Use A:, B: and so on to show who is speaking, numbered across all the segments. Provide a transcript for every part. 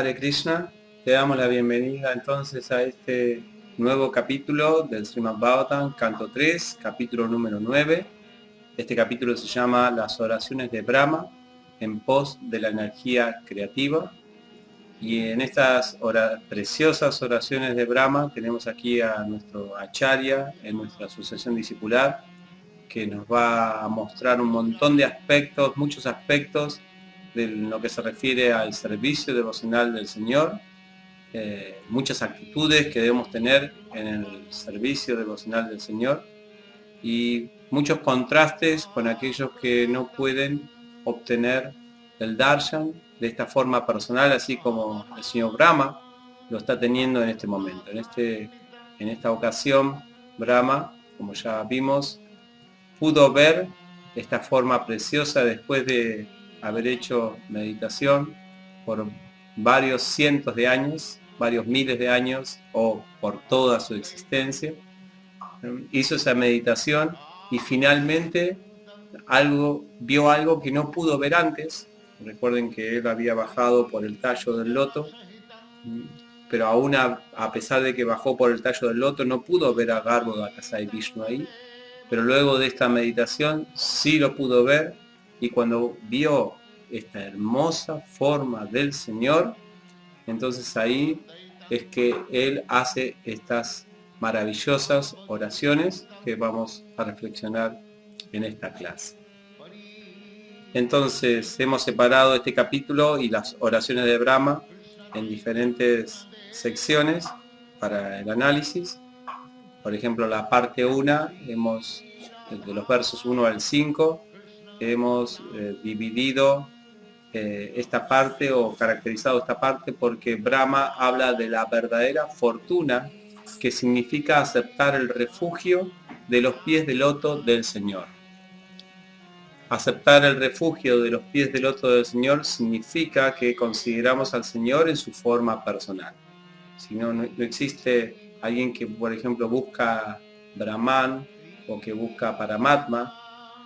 A: Hare Krishna, te damos la bienvenida entonces a este nuevo capítulo del Srimad Bhagavatam, canto 3, capítulo número 9. Este capítulo se llama Las oraciones de Brahma en pos de la energía creativa. Y en estas preciosas oraciones de Brahma tenemos aquí a nuestro Acharya en nuestra asociación discipular, que nos va a mostrar un montón de aspectos, muchos aspectos de lo que se refiere al servicio devocional del Señor, muchas actitudes que debemos tener en el servicio devocional del Señor y muchos contrastes con aquellos que no pueden obtener el darshan de esta forma personal, así como el señor Brahma lo está teniendo en este momento. En esta ocasión, Brahma, como ya vimos, pudo ver esta forma preciosa después de haber hecho meditación por varios cientos de años, varios miles de años o por toda su existencia. Hizo esa meditación y finalmente vio algo que no pudo ver antes. Recuerden que él había bajado por el tallo del loto, pero aún a pesar de que bajó por el tallo del loto no pudo ver a Garbhodakasa y Vishnu ahí. Pero luego de esta meditación sí lo pudo ver, y cuando vio esta hermosa forma del Señor, entonces ahí es que él hace estas maravillosas oraciones que vamos a reflexionar en esta clase. Entonces hemos separado este capítulo y las oraciones de Brahma en diferentes secciones para el análisis. Por ejemplo, la parte 1, de los versos 1 al 5, hemos dividido esta parte o caracterizado esta parte porque Brahma habla de la verdadera fortuna, que significa aceptar el refugio de los pies del loto del Señor. Aceptar el refugio de los pies del loto del Señor significa que consideramos al Señor en su forma personal. Si no existe alguien que, por ejemplo, busca Brahman o que busca Paramatma,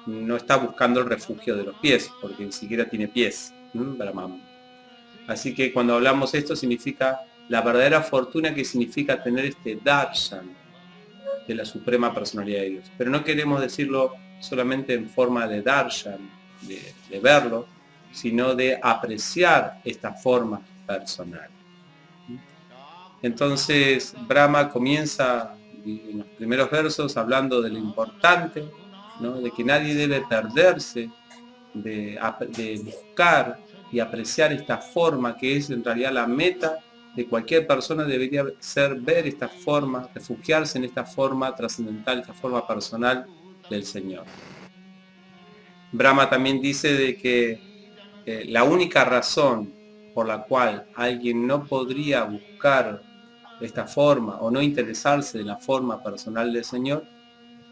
A: no está buscando el refugio de los pies, porque ni siquiera tiene pies, Brahman. Así que cuando hablamos esto significa la verdadera fortuna, que significa tener este darshan de la suprema personalidad de Dios. Pero no queremos decirlo solamente en forma de darshan, de verlo, sino de apreciar esta forma personal. Entonces Brahma comienza en los primeros versos hablando de lo importante, ¿no? De que nadie debe perderse de buscar y apreciar esta forma, que es en realidad la meta de cualquier persona. Debería ser ver esta forma, refugiarse en esta forma trascendental, esta forma personal del Señor. Brahma también dice de que la única razón por la cual alguien no podría buscar esta forma o no interesarse de la forma personal del Señor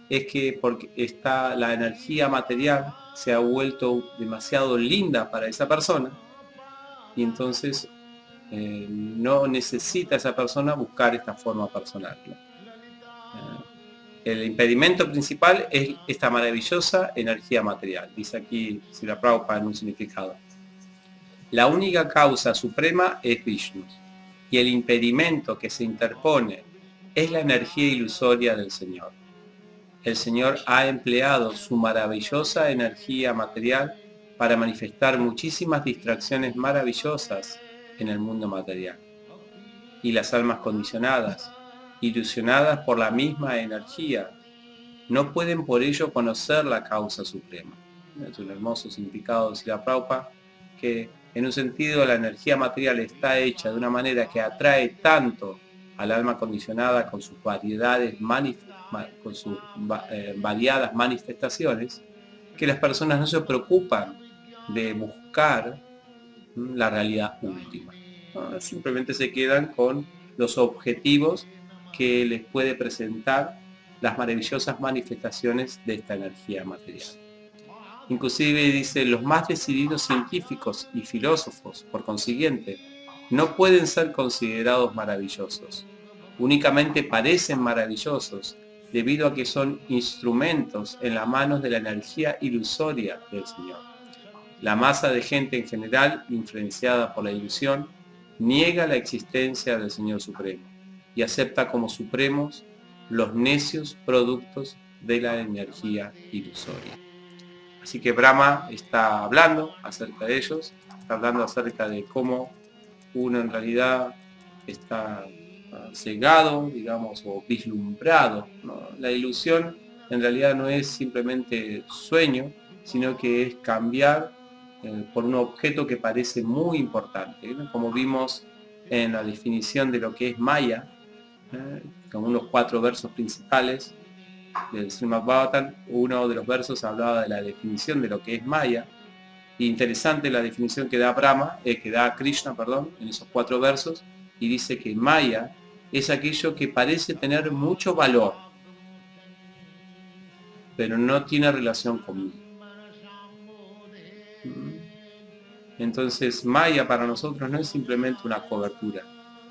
A: es que porque la energía material se ha vuelto demasiado linda para esa persona, y entonces no necesita esa persona buscar esta forma personal, ¿no? El impedimento principal es esta maravillosa energía material, dice aquí Srila Prabhupada en un significado. La única causa suprema es Vishnu, y el impedimento que se interpone es la energía ilusoria del Señor. El Señor ha empleado su maravillosa energía material para manifestar muchísimas distracciones maravillosas en el mundo material. Y las almas condicionadas, ilusionadas por la misma energía, no pueden por ello conocer la causa suprema. Es un hermoso significado de Srila Prabhupada, que en un sentido la energía material está hecha de una manera que atrae tanto al alma condicionada con sus variadas manifestaciones, que las personas no se preocupan de buscar la realidad última, ¿no? Simplemente se quedan con los objetivos que les puede presentar las maravillosas manifestaciones de esta energía material. Inclusive dice, los más decididos científicos y filósofos, por consiguiente, no pueden ser considerados maravillosos. Únicamente parecen maravillosos debido a que son instrumentos en las manos de la energía ilusoria del Señor. La masa de gente en general, influenciada por la ilusión, niega la existencia del Señor Supremo y acepta como supremos los necios productos de la energía ilusoria. Así que Brahma está hablando acerca de ellos, está hablando acerca de cómo uno en realidad está cegado, digamos, o vislumbrado, ¿no? La ilusión en realidad no es simplemente sueño, sino que es cambiar por un objeto que parece muy importante, ¿no? Como vimos en la definición de lo que es Maya, con unos 4 versos principales del Srimad Bhagavatam. Uno de los versos hablaba de la definición de lo que es Maya. Interesante la definición que da Krishna, en esos 4 versos, y dice que Maya es aquello que parece tener mucho valor, pero no tiene relación conmigo. Entonces Maya para nosotros no es simplemente una cobertura,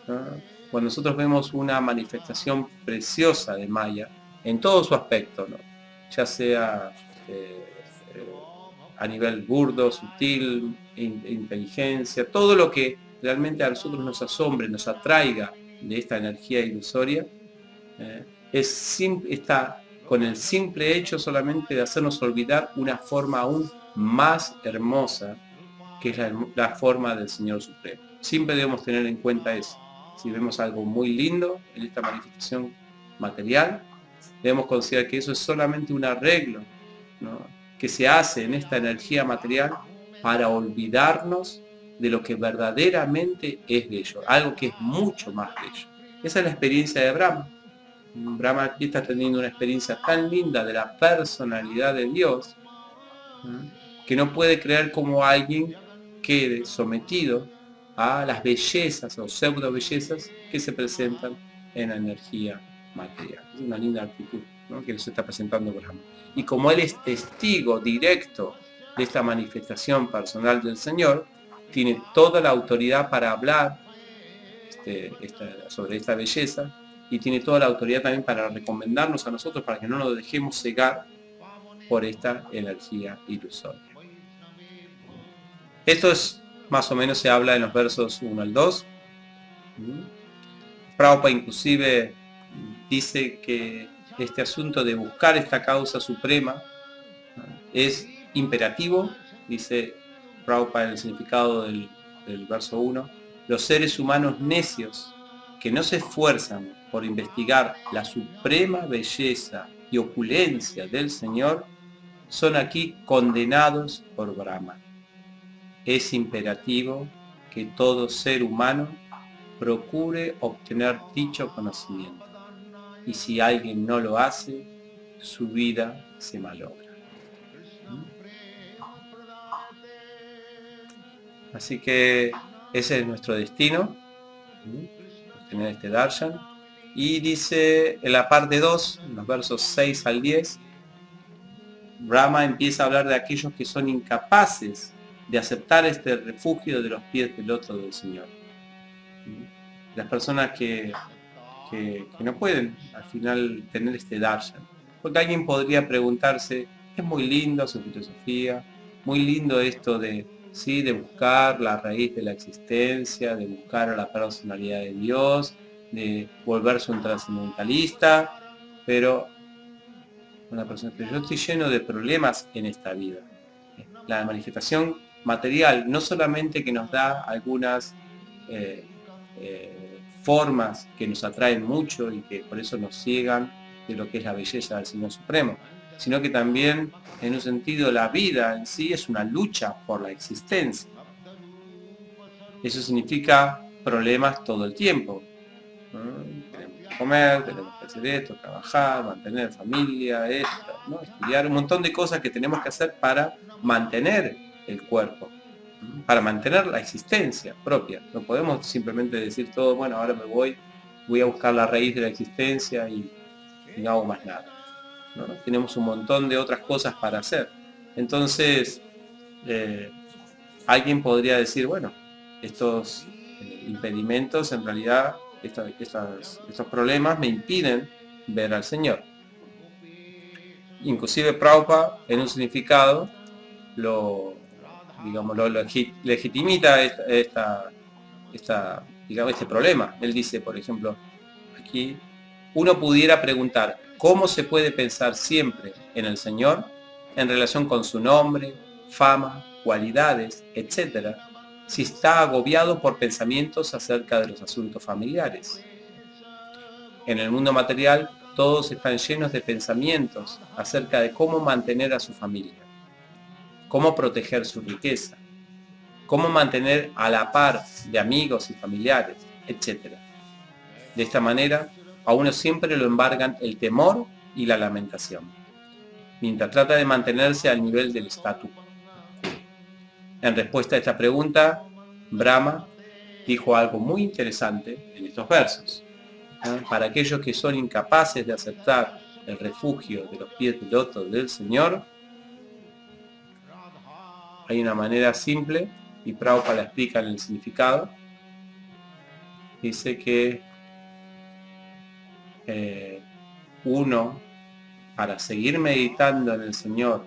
A: ¿no? Cuando nosotros vemos una manifestación preciosa de Maya, en todo su aspecto, ¿no? Ya sea a nivel burdo, sutil, inteligencia, todo lo que realmente a nosotros nos asombre, nos atraiga de esta energía ilusoria, está con el simple hecho solamente de hacernos olvidar una forma aún más hermosa, que es la forma del Señor Supremo. Siempre debemos tener en cuenta eso. Si vemos algo muy lindo en esta manifestación material, debemos considerar que eso es solamente un arreglo, ¿no?, que se hace en esta energía material para olvidarnos de lo que verdaderamente es bello, algo que es mucho más bello. Esa es la experiencia de Brahma. Brahma aquí está teniendo una experiencia tan linda de la personalidad de Dios, que no puede creer cómo alguien quede sometido a las bellezas o pseudo bellezas que se presentan en la energía material. Es una linda actitud, ¿no?, que nos está presentando Brahma. Y como él es testigo directo de esta manifestación personal del Señor, tiene toda la autoridad para hablar sobre esta belleza, y tiene toda la autoridad también para recomendarnos a nosotros para que no nos dejemos cegar por esta energía ilusoria. Esto es más o menos, se habla en los versos 1 al 2. Prabhupada inclusive dice que este asunto de buscar esta causa suprema es imperativo. Dice Prabhupada en el significado del verso 1: los seres humanos necios que no se esfuerzan por investigar la suprema belleza y opulencia del Señor son aquí condenados por Brahma. Es imperativo que todo ser humano procure obtener dicho conocimiento, y si alguien no lo hace, su vida se malogra. Así que ese es nuestro destino, obtener este darshan. Y dice en la parte 2, en los versos 6 al 10, Brahma empieza a hablar de aquellos que son incapaces de aceptar este refugio de los pies del loto del Señor. Las personas que no pueden al final tener este darshan. Porque alguien podría preguntarse, es muy lindo su filosofía, muy lindo esto de buscar la raíz de la existencia, de buscar a la personalidad de Dios, de volverse un trascendentalista, pero yo estoy lleno de problemas en esta vida. La manifestación material no solamente que nos da algunas formas que nos atraen mucho y que por eso nos ciegan de lo que es la belleza del Señor Supremo, sino que también, en un sentido, la vida en sí es una lucha por la existencia. Eso significa problemas todo el tiempo. Tenemos que comer, tenemos que hacer esto, trabajar, mantener familia, estudiar, un montón de cosas que tenemos que hacer para mantener el cuerpo, para mantener la existencia propia. No podemos simplemente decir todo, bueno, ahora me voy a buscar la raíz de la existencia y no hago más nada, ¿no? Tenemos un montón de otras cosas para hacer. Entonces, alguien podría decir, bueno, estos impedimentos, en realidad, estos problemas me impiden ver al Señor. Inclusive Prabhupada, en un significado, lo legitimita este problema. Él dice, por ejemplo, aquí, uno pudiera preguntar, ¿cómo se puede pensar siempre en el Señor en relación con su nombre, fama, cualidades, etcétera, si está agobiado por pensamientos acerca de los asuntos familiares? En el mundo material, todos están llenos de pensamientos acerca de cómo mantener a su familia, cómo proteger su riqueza, cómo mantener a la par de amigos y familiares, etc. De esta manera, a uno siempre lo embargan el temor y la lamentación, mientras trata de mantenerse al nivel del statu quo. En respuesta a esta pregunta, Brahma dijo algo muy interesante en estos versos. Para aquellos que son incapaces de aceptar el refugio de los pies del loto del Señor, hay una manera simple, y Prabhupada la explica en el significado. Dice que uno, para seguir meditando en el Señor,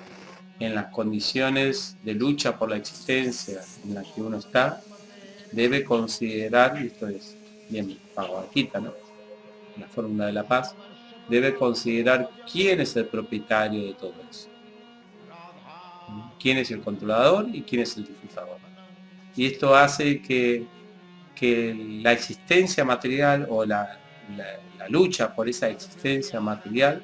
A: en las condiciones de lucha por la existencia en las que uno está, debe considerar, y esto es bien Bhagavad Gita, ¿no?, la fórmula de la paz, debe considerar quién es el propietario de todo eso, quién es el controlador y quién es el disfrutador. Y esto hace que la existencia material o la lucha por esa existencia material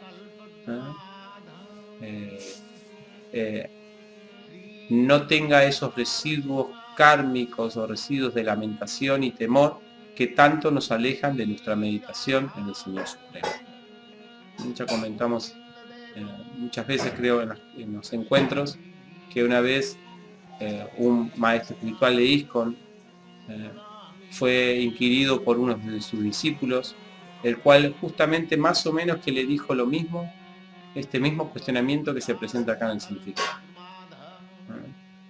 A: no tenga esos residuos kármicos o residuos de lamentación y temor que tanto nos alejan de nuestra meditación en el Señor Supremo. Ya comentamos muchas veces, creo, en los encuentros, que una vez un maestro espiritual de ISKCON fue inquirido por uno de sus discípulos, el cual justamente más o menos que le dijo lo mismo, este mismo cuestionamiento que se presenta acá en el significado.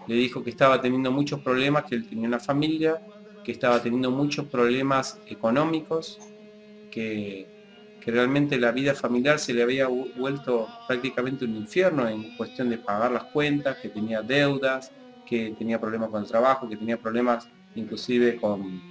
A: Le dijo que estaba teniendo muchos problemas, que él tenía una familia, que estaba teniendo muchos problemas económicos, que realmente la vida familiar se le había vuelto prácticamente un infierno en cuestión de pagar las cuentas, que tenía deudas, que tenía problemas con el trabajo, que tenía problemas inclusive con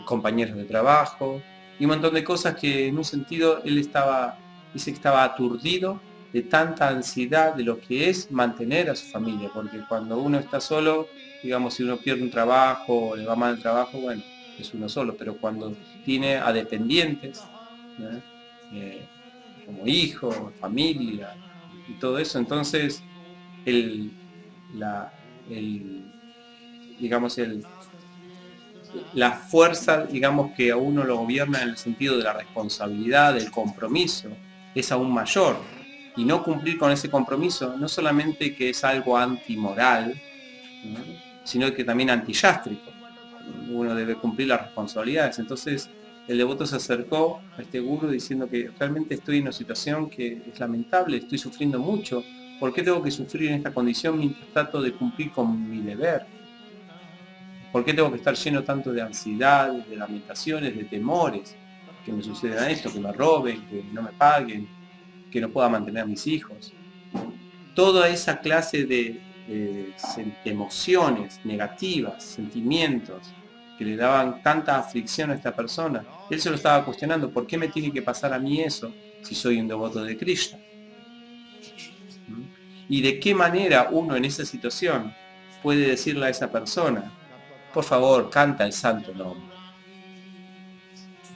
A: compañeros de trabajo y un montón de cosas que en un sentido él dice que estaba aturdido de tanta ansiedad de lo que es mantener a su familia, porque cuando uno está solo, digamos, si uno pierde un trabajo o le va mal el trabajo, bueno, es uno solo, pero cuando tiene a dependientes, como hijos, familia y todo eso, entonces la fuerza, digamos, que a uno lo gobierna en el sentido de la responsabilidad, del compromiso, es aún mayor. Y no cumplir con ese compromiso, no solamente que es algo antimoral, ¿no?, sino que también antiyástrico. Uno debe cumplir las responsabilidades. Entonces el devoto se acercó a este gurú diciendo que realmente estoy en una situación que es lamentable, estoy sufriendo mucho. ¿Por qué tengo que sufrir en esta condición mientras trato de cumplir con mi deber? ¿Por qué tengo que estar lleno tanto de ansiedad, de lamentaciones, de temores? Que me suceda esto, que me roben, que no me paguen, que no pueda mantener a mis hijos. Toda esa clase de emociones negativas, sentimientos que le daban tanta aflicción a esta persona, él se lo estaba cuestionando: ¿por qué me tiene que pasar a mí eso si soy un devoto de Krishna? ¿Y de qué manera uno en esa situación puede decirle a esa persona: por favor, canta el santo nombre?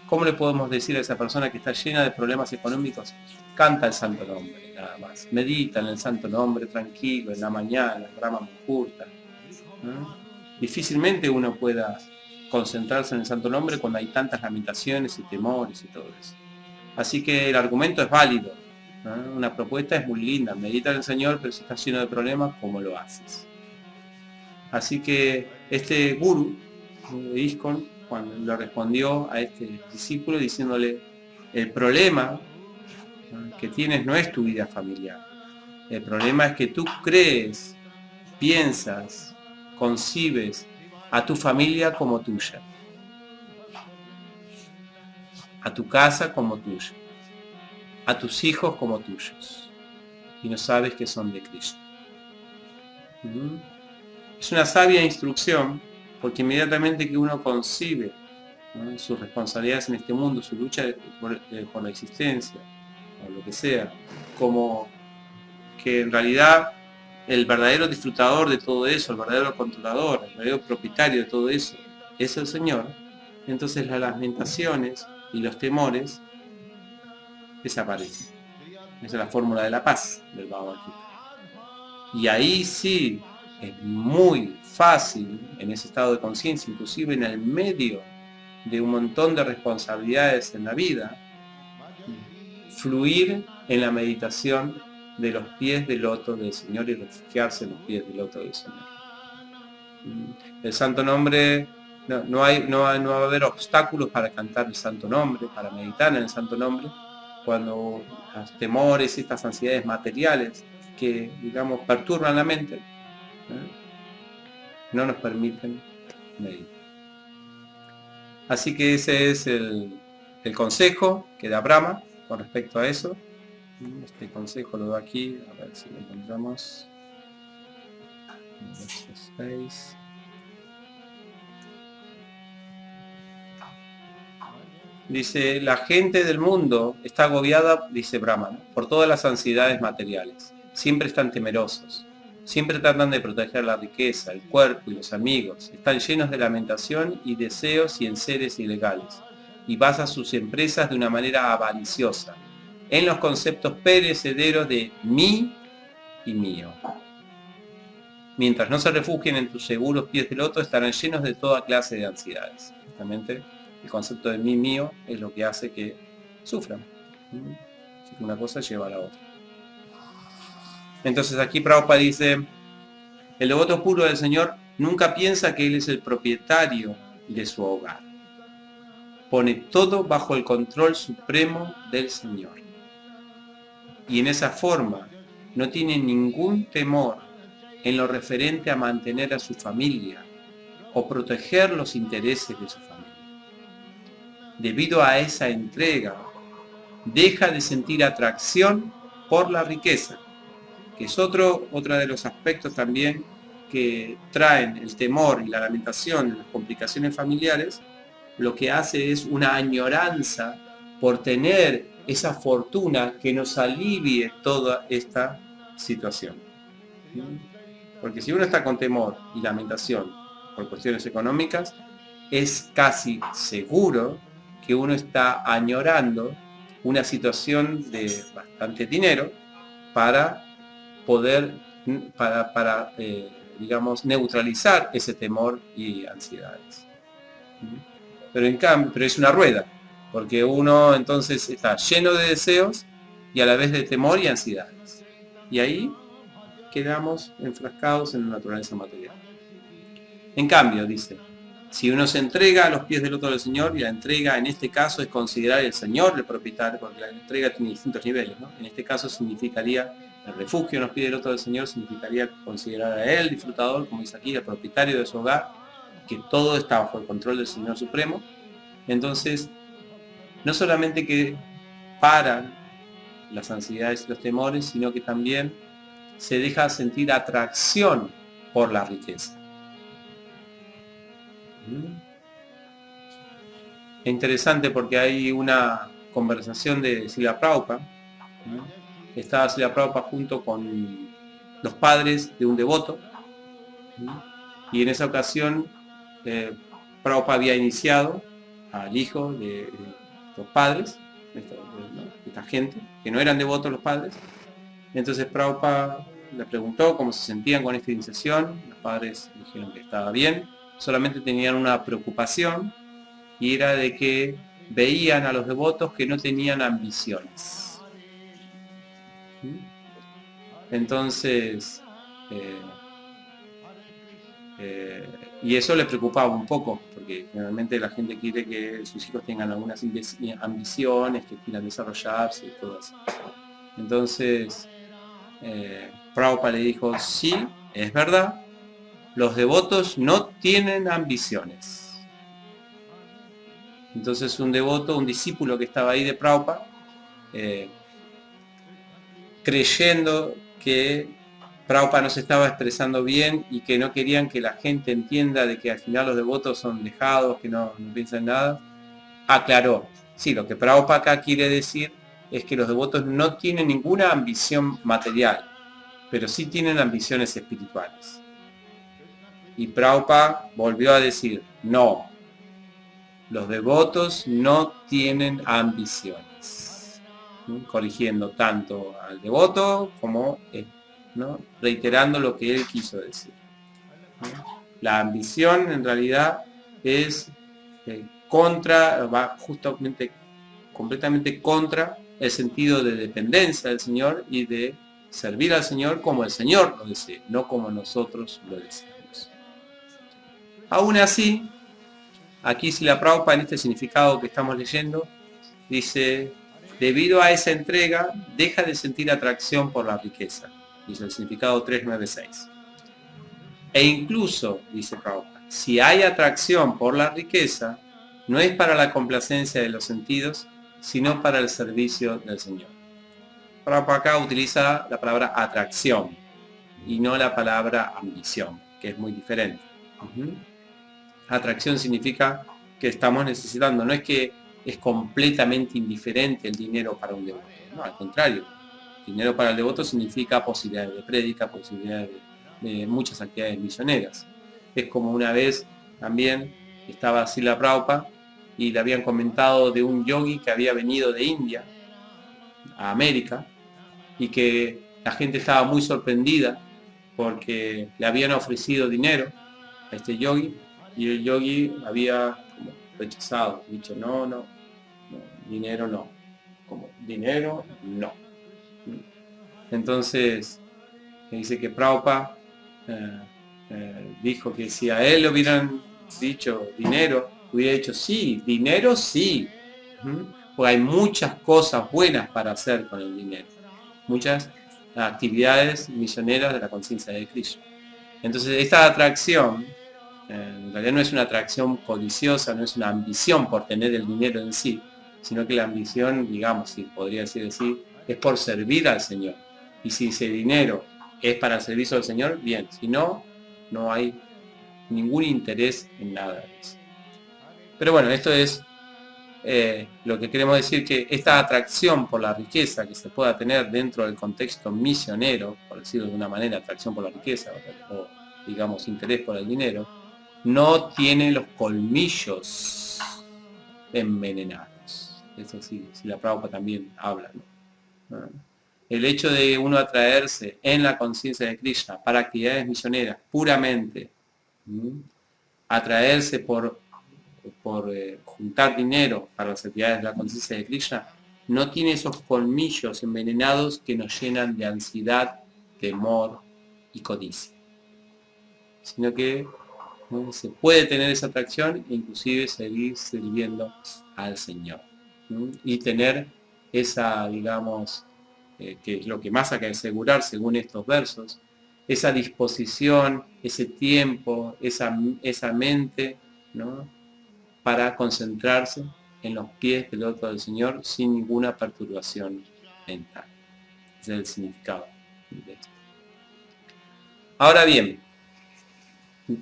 A: ¿Cómo le podemos decir a esa persona que está llena de problemas económicos: canta el santo nombre, nada más, medita en el santo nombre tranquilo, en la mañana, Brahma Muhurta? Difícilmente uno pueda concentrarse en el santo nombre cuando hay tantas lamentaciones y temores y todo eso. Así que el argumento es válido, ¿no? Una propuesta es muy linda: medita en el Señor, pero si estás lleno de problemas, ¿cómo lo haces? Así que este gurú de ISKCON, cuando le respondió a este discípulo diciéndole: el problema que tienes no es tu vida familiar, el problema es que tú crees, piensas, concibes a tu familia como tuya, a tu casa como tuya, a tus hijos como tuyos, y no sabes que son de Cristo. Es una sabia instrucción, porque inmediatamente que uno concibe, ¿no?, sus responsabilidades en este mundo, su lucha por la existencia, o lo que sea, como que en realidad el verdadero disfrutador de todo eso, el verdadero controlador, el verdadero propietario de todo eso, es el Señor, entonces las lamentaciones y los temores desaparecen. Esa es la fórmula de la paz del Bhagavad Gita. Y ahí sí es muy fácil, en ese estado de conciencia, inclusive en el medio de un montón de responsabilidades en la vida, fluir en la meditación de los pies del loto del Señor y refugiarse en los pies del loto del Señor. El santo nombre, no va a haber obstáculos para cantar el santo nombre, para meditar en el santo nombre, cuando los temores y estas ansiedades materiales que, digamos, perturban la mente, no nos permiten meditar. Así que ese es el consejo que da Brahma con respecto a eso. Este consejo lo doy aquí, a ver si lo encontramos. 6. Dice, la gente del mundo está agobiada, dice Brahma, ¿no?, por todas las ansiedades materiales. Siempre están temerosos. Siempre tratan de proteger la riqueza, el cuerpo y los amigos. Están llenos de lamentación y deseos y enseres ilegales. Y basan sus empresas de una manera avariciosa en los conceptos perecederos de mí y mío. Mientras no se refugien en tus seguros pies de loto, estarán llenos de toda clase de ansiedades. Justamente el concepto de mí mío es lo que hace que sufran. Así que una cosa lleva a la otra. Entonces aquí Prabhupada dice, el devoto puro del Señor nunca piensa que Él es el propietario de su hogar. Pone todo bajo el control supremo del Señor. Y en esa forma no tiene ningún temor en lo referente a mantener a su familia o proteger los intereses de su familia. Debido a esa entrega, deja de sentir atracción por la riqueza, que es otro de los aspectos también que traen el temor y la lamentación, las complicaciones familiares. Lo que hace es una añoranza por tener esa fortuna que nos alivie toda esta situación. Porque si uno está con temor y lamentación por cuestiones económicas, es casi seguro que uno está añorando una situación de bastante dinero para poder, digamos, neutralizar ese temor y ansiedades. Pero en cambio, es una rueda, porque uno entonces está lleno de deseos y a la vez de temor y ansiedades. Y ahí quedamos enfrascados en la naturaleza material. En cambio, dice, si uno se entrega a los pies del loto del Señor, y la entrega en este caso es considerar el Señor el propietario, porque la entrega tiene distintos niveles, ¿no? En este caso significaría el refugio en los pies del loto del Señor, significaría considerar a Él disfrutador, como dice aquí, el propietario de su hogar, que todo está bajo el control del Señor Supremo. Entonces, no solamente que paran las ansiedades y los temores, sino que también se deja sentir atracción por la riqueza. Es interesante porque hay una conversación de Srila Prabhupada. Estaba Srila Prabhupada junto con los padres de un devoto, y en esa ocasión Prabhupada había iniciado al hijo de los padres, de esta gente, que no eran devotos los padres. Entonces Prabhupada le preguntó cómo se sentían con esta iniciación. Los padres dijeron que estaba bien, solamente tenían una preocupación, y era de que veían a los devotos que no tenían ambiciones. Entonces, y eso les preocupaba un poco, porque generalmente la gente quiere que sus hijos tengan algunas ambiciones, que quieran desarrollarse y todo eso. Entonces, Prabhupada le dijo, sí, es verdad, los devotos no tienen ambiciones. Entonces un devoto, un discípulo que estaba ahí de Prabhupada, creyendo que Prabhupada no se estaba expresando bien y que no querían que la gente entienda de que al final los devotos son dejados, que no piensan en nada, aclaró. Sí, lo que Prabhupada acá quiere decir es que los devotos no tienen ninguna ambición material, pero sí tienen ambiciones espirituales. Y Prabhupada volvió a decir, no, los devotos no tienen ambiciones, ¿no? Corrigiendo tanto al devoto como ¿no? Reiterando lo que él quiso decir, ¿no? La ambición en realidad es va justamente completamente contra el sentido de dependencia del Señor y de servir al Señor como el Señor lo desea, no como nosotros lo deseamos. Aún así, aquí Srila Prabhupada en este significado que estamos leyendo, dice, debido a esa entrega, deja de sentir atracción por la riqueza. Dice el significado 396. E incluso, dice Prabhupada, si hay atracción por la riqueza, no es para la complacencia de los sentidos, sino para el servicio del Señor. Prabhupada acá utiliza la palabra atracción y no la palabra ambición, que es muy diferente. Atracción significa que estamos necesitando, no es que es completamente indiferente el dinero para un devoto, no, al contrario, dinero para el devoto significa posibilidades de prédica, posibilidades de muchas actividades misioneras. Es como una vez también estaba Srila Prabhupada y le habían comentado de un yogi que había venido de India a América y que la gente estaba muy sorprendida porque le habían ofrecido dinero a este yogi y el yogi había como rechazado, dicho no, dinero no, como dinero no. Entonces dice que Prabhupada dijo que si a él le hubieran dicho dinero, hubiera dicho sí, dinero sí, porque hay muchas cosas buenas para hacer con el dinero, muchas actividades misioneras de la conciencia de Krishna. Entonces esta atracción en realidad no es una atracción codiciosa, no es una ambición por tener el dinero en sí, sino que la ambición, digamos, si podría decir así, es por servir al Señor. Y si ese dinero es para el servicio del Señor, bien, si no, no hay ningún interés en nada de eso. Pero bueno, esto es lo que queremos decir, que esta atracción por la riqueza que se pueda tener dentro del contexto misionero, por decirlo de una manera, atracción por la riqueza, o digamos interés por el dinero, no tiene los colmillos envenenados. Eso sí, si la Prabhupada también habla, ¿no? El hecho de uno atraerse en la conciencia de Krishna para actividades misioneras puramente, atraerse por juntar dinero para las actividades de la conciencia de Krishna, no tiene esos colmillos envenenados que nos llenan de ansiedad, temor y codicia, sino que se puede tener esa atracción e inclusive seguir sirviendo al Señor, y tener esa, digamos, que es lo que más hay que asegurar según estos versos, esa disposición, ese tiempo, esa mente, ¿no?, para concentrarse en los pies del otro del Señor sin ninguna perturbación mental. Ese es el significado de esto. Ahora bien,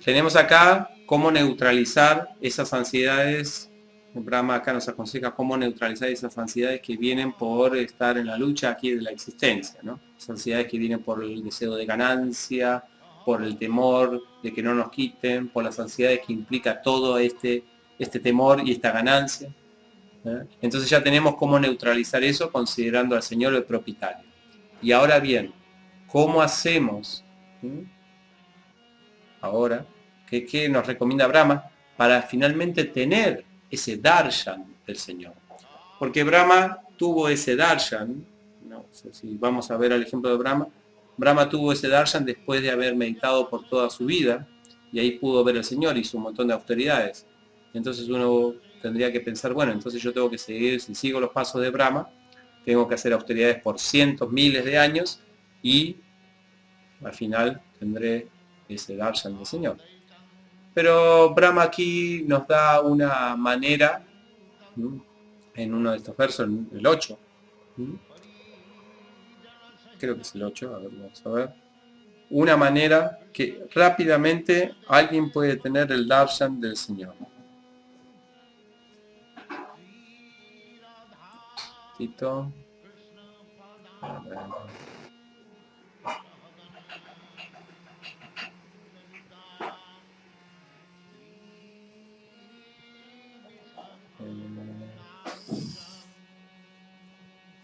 A: tenemos acá cómo neutralizar esas ansiedades. Brahma acá nos aconseja cómo neutralizar esas ansiedades que vienen por estar en la lucha aquí de la existencia, ¿no? Esas ansiedades que vienen por el deseo de ganancia, por el temor de que no nos quiten, por las ansiedades que implica todo este temor y esta ganancia. Entonces ya tenemos cómo neutralizar eso considerando al Señor el propietario. Y ahora bien, ¿cómo hacemos ahora? ¿Qué nos recomienda Brahma para finalmente tener ese darshan del Señor? Porque Brahma tuvo ese darshan, no sé si vamos a ver el ejemplo de Brahma. Brahma tuvo ese darshan después de haber meditado por toda su vida y ahí pudo ver al Señor, hizo un montón de austeridades. Entonces uno tendría que pensar, bueno, entonces yo tengo que seguir, si sigo los pasos de Brahma, tengo que hacer austeridades por cientos, miles de años y al final tendré ese darshan del Señor. Pero Brahma aquí nos da una manera, en uno de estos versos, el 8, creo que es el 8, a ver, vamos a ver. una manera que rápidamente alguien puede tener el darshan del Señor. Tito.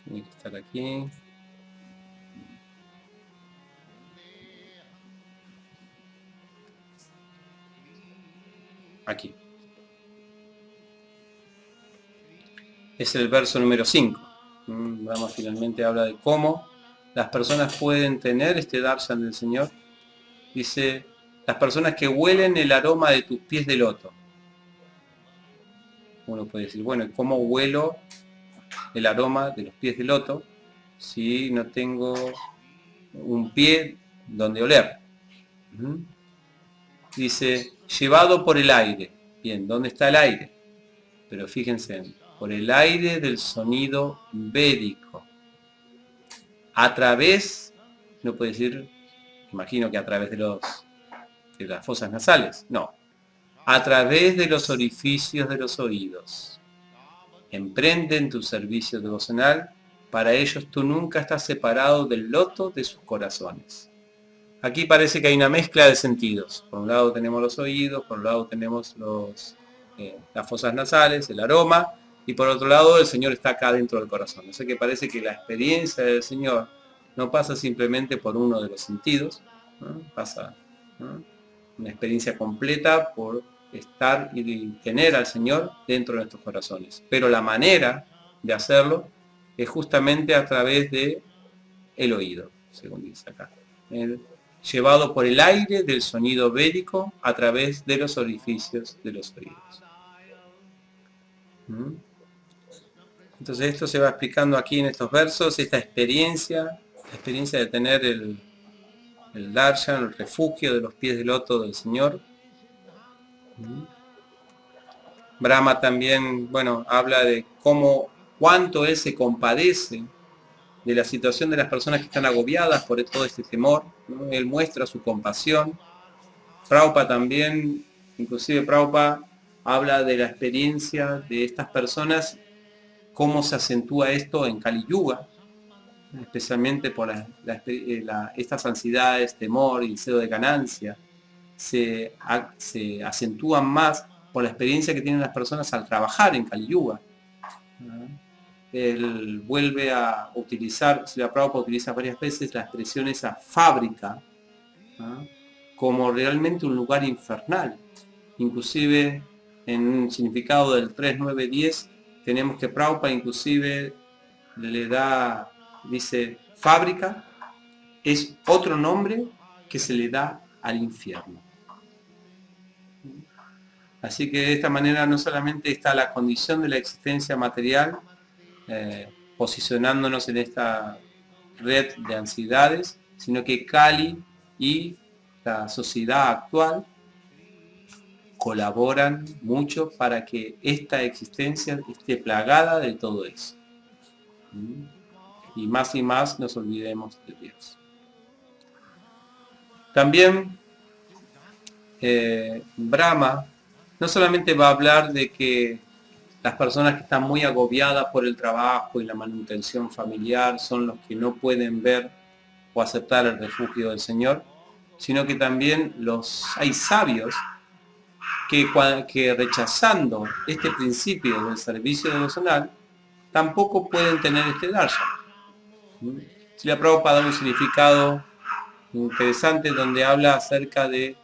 A: Tiene que estar aquí. Aquí. Es el verso número 5. Brahma finalmente habla de cómo las personas pueden tener este darshan del Señor. Dice, las personas que huelen el aroma de tus pies de loto. Uno puede decir, bueno, ¿cómo huelo el aroma de los pies de loto si no tengo un pie donde oler? Dice, llevado por el aire. Bien, ¿dónde está el aire? Pero fíjense, por el aire del sonido védico. A través, no puede decir, imagino que a través de las fosas nasales, no. A través de los orificios de los oídos. Emprenden tu servicio devocional, para ellos tú nunca estás separado del loto de sus corazones. Aquí parece que hay una mezcla de sentidos. Por un lado tenemos los oídos, por un lado tenemos las fosas nasales, el aroma, y por otro lado el Señor está acá dentro del corazón. O sea que parece que la experiencia del Señor no pasa simplemente por uno de los sentidos, ¿no? Pasa, ¿no?, una experiencia completa por estar y tener al Señor dentro de nuestros corazones. Pero la manera de hacerlo es justamente a través de el oído, según dice acá. Llevado por el aire del sonido védico a través de los orificios de los oídos. Entonces esto se va explicando aquí en estos versos, esta experiencia, la experiencia de tener el darshan, el refugio de los pies del loto del Señor. Brahma también, bueno, habla de cuánto él se compadece de la situación de las personas que están agobiadas por todo este temor, ¿no? Él muestra su compasión. Prabhupada también, inclusive Prabhupada habla de la experiencia de estas personas, cómo se acentúa esto en Kali Yuga, especialmente por estas ansiedades, temor y deseo de ganancia, se acentúan más por la experiencia que tienen las personas al trabajar en Kali Yuga. Él vuelve a utilizar, Srila Prabhupada utiliza varias veces la expresión esa fábrica, ¿no?, como realmente un lugar infernal. Inclusive en un significado del 3.9.10 tenemos que Prabhupada inclusive le da, dice, fábrica es otro nombre que se le da al infierno. Así que de esta manera no solamente está la condición de la existencia material, posicionándonos en esta red de ansiedades, sino que Kali y la sociedad actual colaboran mucho para que esta existencia esté plagada de todo eso. Y más nos olvidemos de Dios. También Brahma no solamente va a hablar de que las personas que están muy agobiadas por el trabajo y la manutención familiar son los que no pueden ver o aceptar el refugio del Señor, sino que también hay sabios que rechazando este principio del servicio devocional tampoco pueden tener este darshan. Srila Prabhupada da un significado interesante donde habla acerca de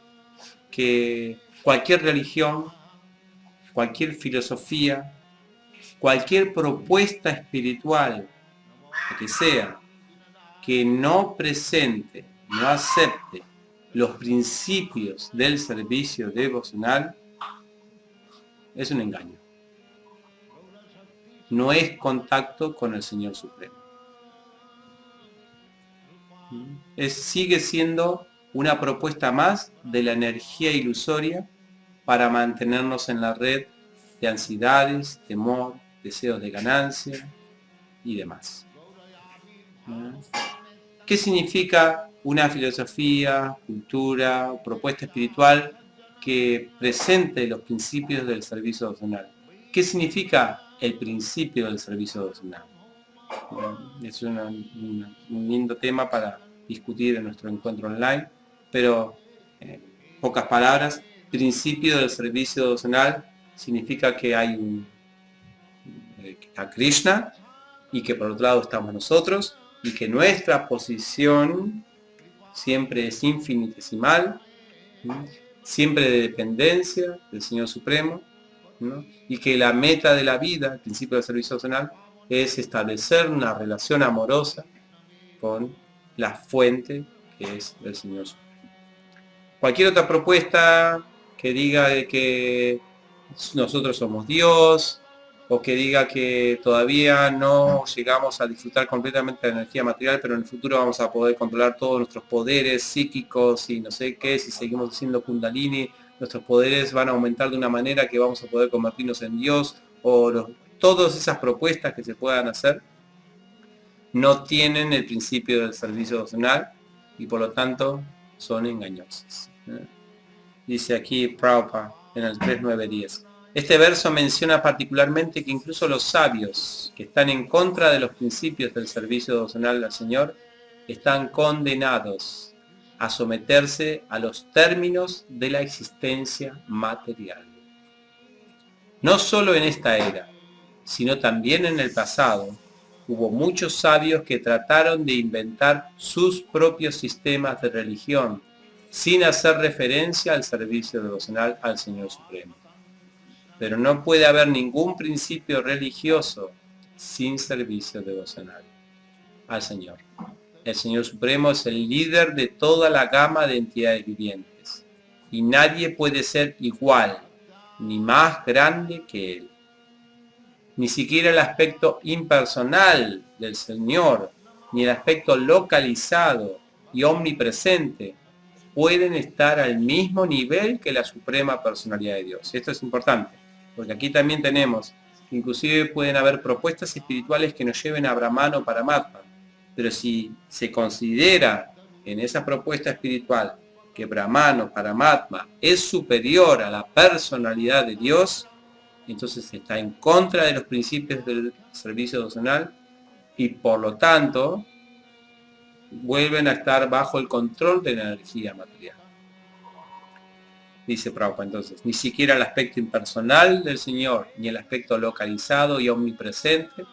A: que cualquier religión, cualquier filosofía, cualquier propuesta espiritual que sea, que no presente, no acepte los principios del servicio devocional, es un engaño. No es contacto con el Señor Supremo. Sigue siendo una propuesta más de la energía ilusoria para mantenernos en la red de ansiedades, temor, deseos de ganancia y demás. ¿Qué significa una filosofía, cultura, propuesta espiritual que presente los principios del servicio devocional. ¿Qué significa el principio del servicio devocional? Es un lindo tema para discutir en nuestro encuentro online, pero en pocas palabras, principio del servicio devocional significa que hay que está Krishna y que por otro lado estamos nosotros y que nuestra posición siempre es infinitesimal, siempre de dependencia del Señor Supremo, ¿no? Y que la meta de la vida, el principio del servicio devocional, es establecer una relación amorosa con la fuente que es el Señor Supremo. Cualquier otra propuesta que diga de que nosotros somos Dios, o que diga que todavía no llegamos a disfrutar completamente de la energía material, pero en el futuro vamos a poder controlar todos nuestros poderes psíquicos y no sé qué, si seguimos haciendo Kundalini, nuestros poderes van a aumentar de una manera que vamos a poder convertirnos en Dios, o todas esas propuestas que se puedan hacer, no tienen el principio del servicio devocional y por lo tanto son engañosas. Dice aquí Prabhupada en el 3.9.10. Este verso menciona particularmente que incluso los sabios que están en contra de los principios del servicio devocional al Señor están condenados a someterse a los términos de la existencia material. No solo en esta era, sino también en el pasado, hubo muchos sabios que trataron de inventar sus propios sistemas de religión sin hacer referencia al servicio devocional al Señor Supremo. Pero no puede haber ningún principio religioso sin servicio devocional al Señor. El Señor Supremo es el líder de toda la gama de entidades vivientes y nadie puede ser igual ni más grande que Él. Ni siquiera el aspecto impersonal del Señor, ni el aspecto localizado y omnipresente pueden estar al mismo nivel que la suprema personalidad de Dios. Esto es importante, porque aquí también tenemos, inclusive pueden haber propuestas espirituales que nos lleven a Brahman o Paramatma, pero si se considera en esa propuesta espiritual que Brahman o Paramatma es superior a la personalidad de Dios, entonces está en contra de los principios del servicio devocional y por lo tanto vuelven a estar bajo el control de la energía material. Dice Prabhupada entonces, ni siquiera el aspecto impersonal del Señor, ni el aspecto localizado y omnipresente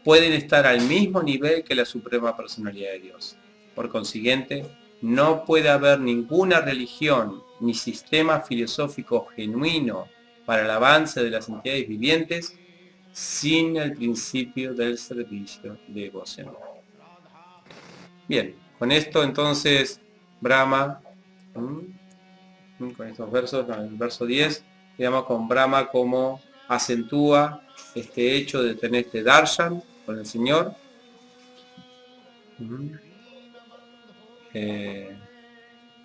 A: pueden estar al mismo nivel que la suprema personalidad de Dios. Por consiguiente, no puede haber ninguna religión ni sistema filosófico genuino para el avance de las entidades vivientes sin el principio del servicio devocional. Bien, con esto entonces Brahma, con estos versos, el verso 10, digamos con Brahma como acentúa este hecho de tener este darshan con el Señor.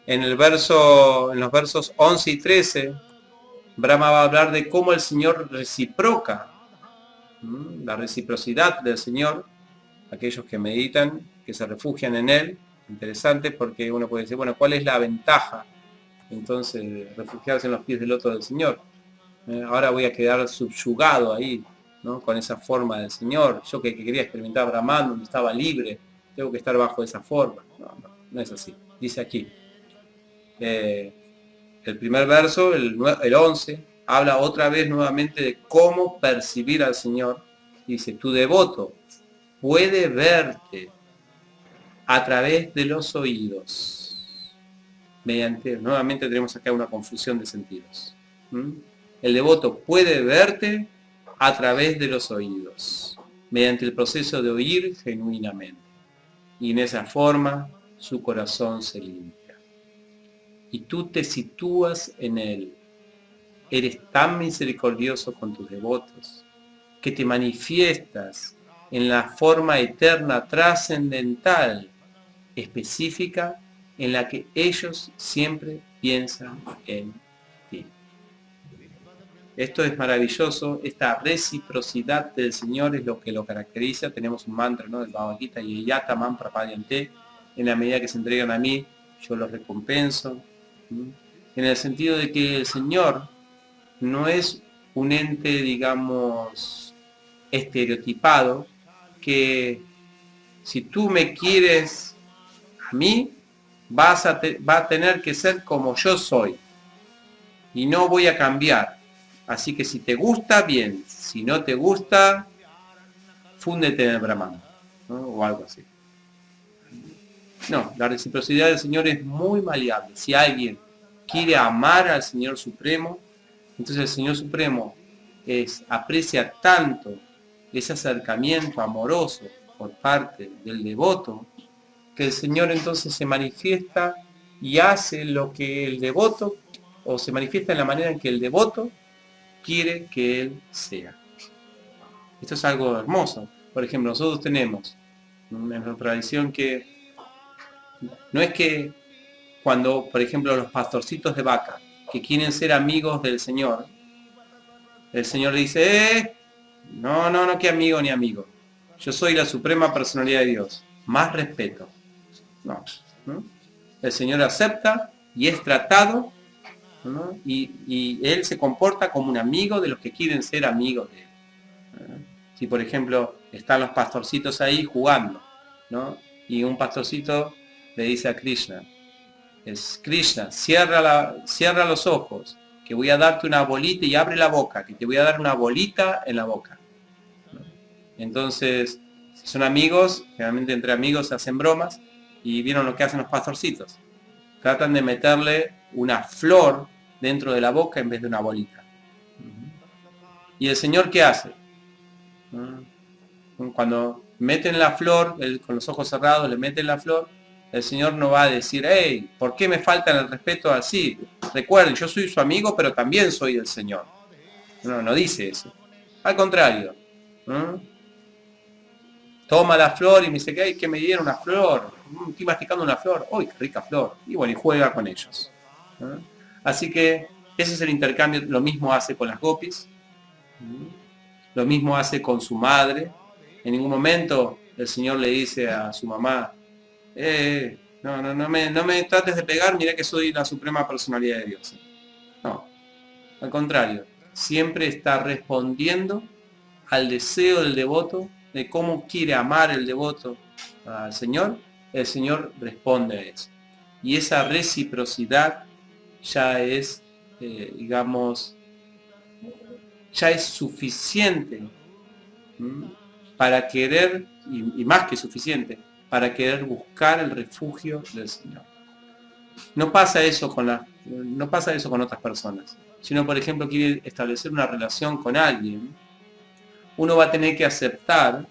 A: En los versos 11 y 13, Brahma va a hablar de cómo el Señor reciproca, la reciprocidad del Señor, aquellos que meditan, que se refugian en Él. Interesante porque uno puede decir, bueno, ¿cuál es la ventaja entonces refugiarse en los pies del loto del Señor? Ahora voy a quedar subyugado ahí, ¿no? Con esa forma del Señor. Yo que quería experimentar Brahman, donde estaba libre, tengo que estar bajo esa forma. No es así. Dice aquí. El primer verso, el 11, habla otra vez nuevamente de cómo percibir al Señor. Dice, tu devoto puede verte a través de los oídos. Nuevamente tenemos acá una confusión de sentidos. El devoto puede verte a través de los oídos, mediante el proceso de oír genuinamente. Y en esa forma su corazón se limpia. Y tú te sitúas en Él. Eres tan misericordioso con tus devotos que te manifiestas en la forma eterna trascendental específica en la que ellos siempre piensan en ti. Esto es maravilloso, esta reciprocidad del Señor es lo que lo caracteriza. Tenemos un mantra, ¿no?, del Bhagavad Gita, Yeyata Man Prapadyante, en la medida que se entregan a mí, yo los recompenso. En el sentido de que el Señor no es un ente, digamos, estereotipado, que si tú me quieres a mí, va a tener que ser como yo soy, y no voy a cambiar. Así que si te gusta, bien. Si no te gusta, fúndete en el Brahman, ¿no? O algo así. No, la reciprocidad del Señor es muy maleable. Si alguien quiere amar al Señor Supremo, entonces el Señor Supremo aprecia tanto ese acercamiento amoroso por parte del devoto, que el Señor entonces se manifiesta y hace lo que el devoto, o se manifiesta en la manera en que el devoto quiere que Él sea. Esto es algo hermoso. Por ejemplo, nosotros tenemos en nuestra tradición que no es que cuando, por ejemplo, los pastorcitos de vaca que quieren ser amigos del Señor, el Señor le dice, no, que amigo ni amigo. Yo soy la suprema personalidad de Dios. Más respeto. No. El Señor acepta y es tratado, ¿no? Y Él se comporta como un amigo de los que quieren ser amigos de Él. Si, por ejemplo, están los pastorcitos ahí jugando, ¿no? Y un pastorcito le dice a Krishna, Krishna, cierra los ojos, que voy a darte una bolita, y abre la boca, que te voy a dar una bolita en la boca. Entonces, si son amigos, generalmente entre amigos se hacen bromas, y vieron lo que hacen los pastorcitos. Tratan de meterle una flor dentro de la boca en vez de una bolita. ¿Y el Señor qué hace? Cuando meten la flor, con los ojos cerrados le meten la flor, el Señor no va a decir, hey, ¿por qué me faltan el respeto así? Recuerden, yo soy su amigo, pero también soy el Señor. No dice eso. Al contrario. Toma la flor y me dice, ay, que me dieron una flor. Estoy masticando una flor. ¡Uy, qué rica flor! Y bueno, y juega con ellos. Así que ese es el intercambio. Lo mismo hace con las gopis. Lo mismo hace con su madre. En ningún momento el Señor le dice a su mamá, no me trates de pegar, mira que soy la suprema personalidad de Dios. No, al contrario, siempre está respondiendo al deseo del devoto, de cómo quiere amar el devoto al Señor. El Señor responde a eso. Y esa reciprocidad ya es, digamos, ya es suficiente para querer, y más que suficiente, para querer buscar el refugio del Señor. No pasa eso con otras personas. Si uno, por ejemplo, quiere establecer una relación con alguien, uno va a tener que aceptar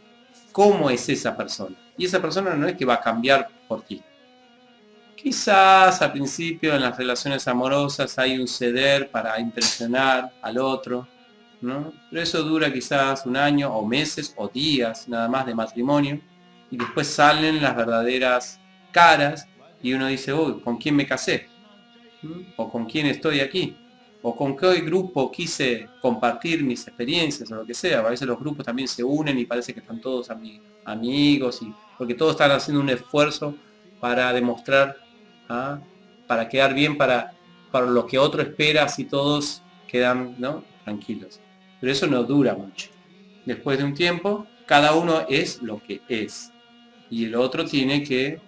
A: cómo es esa persona. Y esa persona no es que va a cambiar por ti. Quizás al principio en las relaciones amorosas hay un ceder para impresionar al otro, ¿no? Pero eso dura quizás un año o meses o días nada más de matrimonio, y después salen las verdaderas caras y uno dice, uy, ¿con quién me casé? ¿O con quién estoy aquí? ¿O con qué grupo quise compartir mis experiencias o lo que sea? A veces los grupos también se unen y parece que están todos amigos, porque todos están haciendo un esfuerzo para demostrar, para quedar bien, para lo que otro espera, si todos quedan, ¿no?, tranquilos. Pero eso no dura mucho. Después de un tiempo, cada uno es lo que es. Y el otro tiene que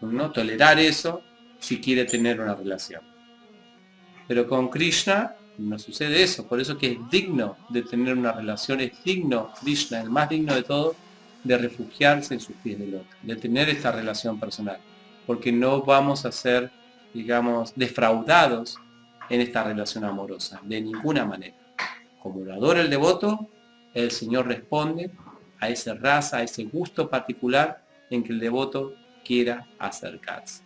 A: ¿no?, tolerar eso si quiere tener una relación. Pero con Krishna no sucede eso. Por eso que es digno de tener una relación, es digno, Krishna, el más digno de todo, de refugiarse en sus pies del otro, de tener esta relación personal. Porque no vamos a ser, digamos, defraudados en esta relación amorosa, de ninguna manera. Como lo adora el devoto, el Señor responde a esa raza, a ese gusto particular en que el devoto quiera acercarse.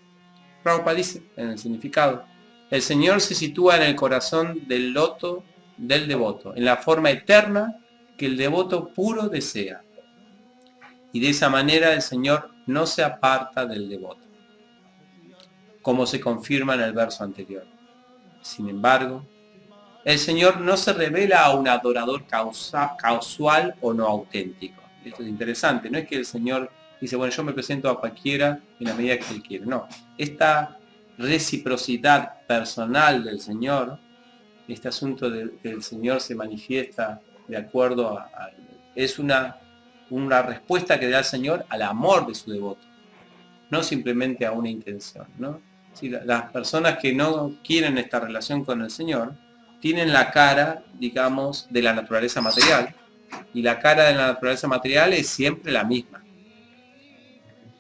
A: Prabhupada dice en el significado, el Señor se sitúa en el corazón del loto del devoto, en la forma eterna que el devoto puro desea. Y de esa manera el Señor no se aparta del devoto, como se confirma en el verso anterior. Sin embargo, el Señor no se revela a un adorador casual o no auténtico. Esto es interesante, no es que el Señor dice, bueno, yo me presento a cualquiera en la medida que Él quiere. No, esta reciprocidad personal del Señor, este asunto que el Señor se manifiesta de acuerdo es una respuesta que da el Señor al amor de su devoto, no simplemente a una intención, ¿no? Si las personas que no quieren esta relación con el Señor tienen la cara, digamos, de la naturaleza material, y la cara de la naturaleza material es siempre la misma: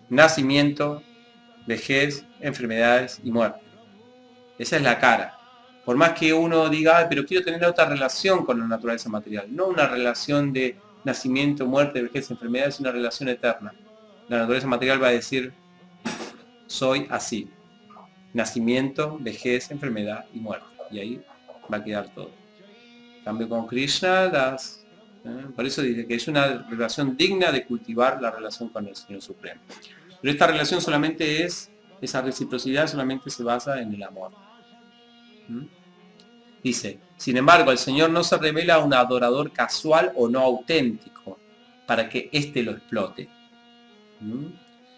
A: nacimiento, vejez, enfermedades y muerte. Esa es la cara. Por más que uno diga, pero quiero tener otra relación con la naturaleza material, no una relación de nacimiento, muerte, vejez, enfermedad, es una relación eterna. La naturaleza material va a decir, soy así: nacimiento, vejez, enfermedad y muerte. Y ahí va a quedar todo. En cambio con Krishna, por eso dice que es una relación digna de cultivar la relación con el Señor Supremo. Pero esta relación solamente esa reciprocidad solamente se basa en el amor. Dice, sin embargo, el Señor no se revela a un adorador casual o no auténtico para que éste lo explote.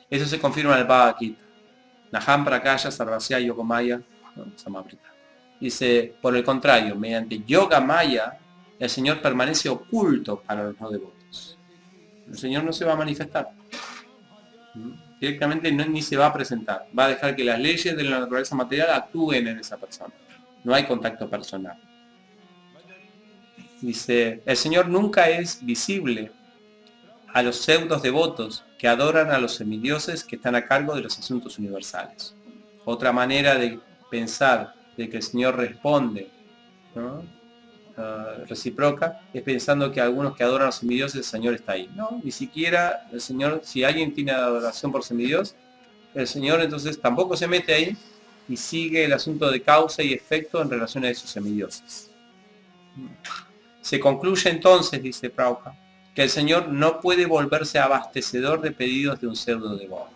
A: Eso se confirma en el Bhagavad Gita. Naham Prakaya Sarvasya Yogamaya Samavrita. Dice, por el contrario, mediante Yoga Maya, el Señor permanece oculto para los no devotos. El Señor no se va a manifestar. Directamente ni se va a presentar. Va a dejar que las leyes de la naturaleza material actúen en esa persona. No hay contacto personal. Dice, el Señor nunca es visible a los pseudos devotos que adoran a los semidioses que están a cargo de los asuntos universales. Otra manera de pensar de que el Señor responde, ¿no? Reciproca, es pensando que algunos que adoran a los semidioses, el Señor está ahí. No, ni siquiera el Señor, si alguien tiene adoración por semidios, el Señor entonces tampoco se mete ahí y sigue el asunto de causa y efecto en relación a esos semidioses. Se concluye entonces, dice Prabhupada, que el Señor no puede volverse abastecedor de pedidos de un pseudo devoto,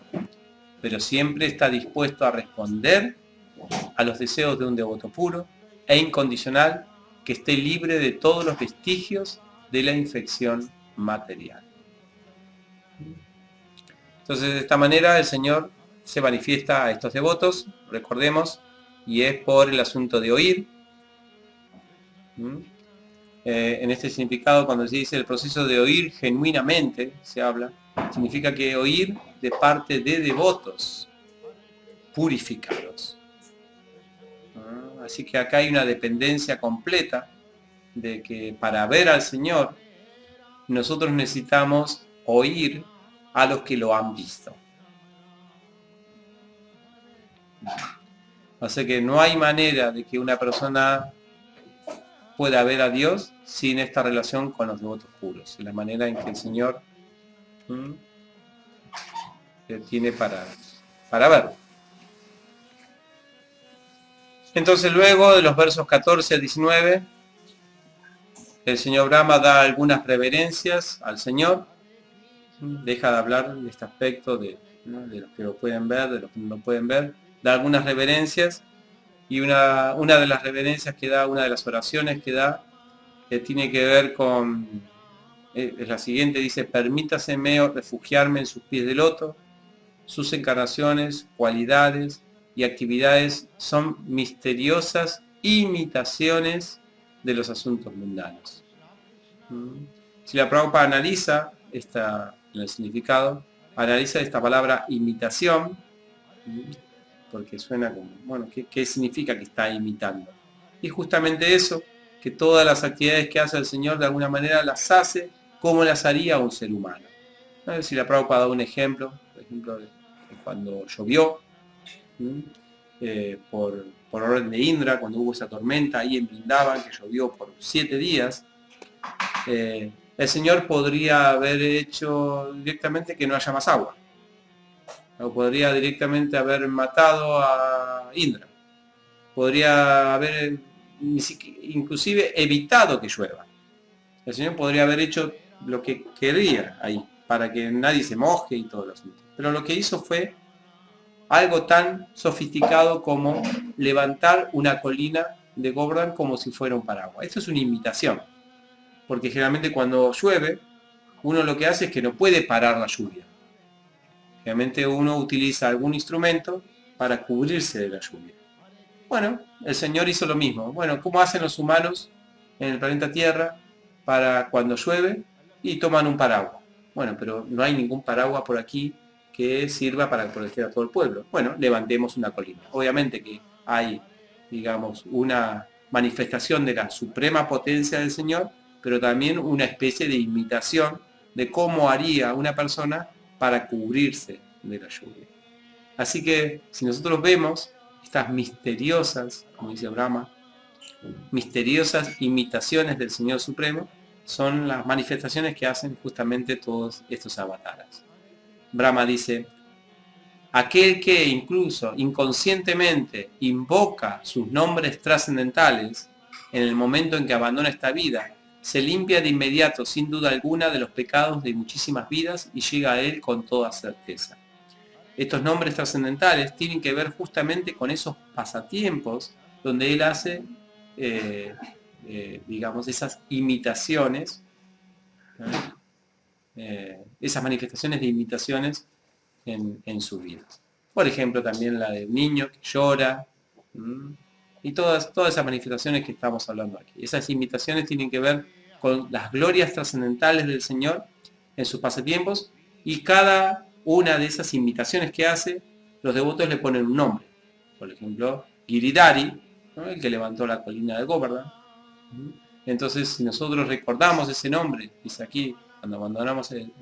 A: pero siempre está dispuesto a responder a los deseos de un devoto puro e incondicional que esté libre de todos los vestigios de la infección material. Entonces, de esta manera el Señor se manifiesta a estos devotos, recordemos, y es por el asunto de oír. En este significado, cuando se dice el proceso de oír genuinamente, se habla, significa que oír de parte de devotos purificados. Así que acá hay una dependencia completa de que para ver al Señor nosotros necesitamos oír a los que lo han visto. O sea que no hay manera de que una persona pueda ver a Dios sin esta relación con los devotos puros. La manera en que el Señor tiene para ver. Entonces luego de los versos 14 a 19, el señor Brahma da algunas reverencias al Señor, deja de hablar de este aspecto de los que lo pueden ver, de los que no lo pueden ver, da algunas reverencias, y una de las reverencias que da, una de las oraciones que da, tiene que ver con, es la siguiente, dice, permítaseme refugiarme en sus pies de loto, sus encarnaciones, cualidades y actividades son misteriosas imitaciones de los asuntos mundanos. Si la Prabhupada analiza el significado, analiza esta palabra imitación, porque suena como, bueno, ¿qué significa que está imitando? Y justamente eso, que todas las actividades que hace el Señor de alguna manera las hace como las haría un ser humano. A ver si la Prabhupada da un ejemplo, por ejemplo, de cuando llovió, por orden de Indra, cuando hubo esa tormenta ahí en Vrindavan, que llovió por 7 días, el Señor podría haber hecho directamente que no haya más agua, o podría directamente haber matado a Indra, podría haber inclusive evitado que llueva. El Señor podría haber hecho lo que quería ahí, para que nadie se moje y todo lo asunto. Pero lo que hizo fue algo tan sofisticado como levantar una colina de Govardhan como si fuera un paraguas. Esto es una imitación, porque generalmente cuando llueve, uno lo que hace es que no puede parar la lluvia. Obviamente uno utiliza algún instrumento para cubrirse de la lluvia. Bueno, el Señor hizo lo mismo. Bueno, ¿cómo hacen los humanos en el planeta Tierra para cuando llueve? Y toman un paraguas. Bueno, pero no hay ningún paraguas por aquí que sirva para proteger a todo el pueblo. Bueno, levantemos una colina. Obviamente que hay, digamos, una manifestación de la suprema potencia del Señor, pero también una especie de imitación de cómo haría una persona para cubrirse de la lluvia. Así que si nosotros vemos estas misteriosas, como dice Brahma, misteriosas imitaciones del Señor Supremo, son las manifestaciones que hacen justamente todos estos avataras. Brahma dice, aquel que incluso inconscientemente invoca sus nombres trascendentales en el momento en que abandona esta vida, se limpia de inmediato, sin duda alguna, de los pecados de muchísimas vidas y llega a él con toda certeza. Estos nombres trascendentales tienen que ver justamente con esos pasatiempos donde él hace, digamos, esas imitaciones, esas manifestaciones de imitaciones en su vida. Por ejemplo, también la del niño que llora, y todas esas manifestaciones que estamos hablando aquí. Esas imitaciones tienen que ver con las glorias trascendentales del Señor en sus pasatiempos, y cada una de esas imitaciones que hace, los devotos le ponen un nombre. Por ejemplo, Giridhari, ¿no? El que levantó la colina de Govardhan. Entonces, si nosotros recordamos ese nombre, dice aquí, cuando abandonamos en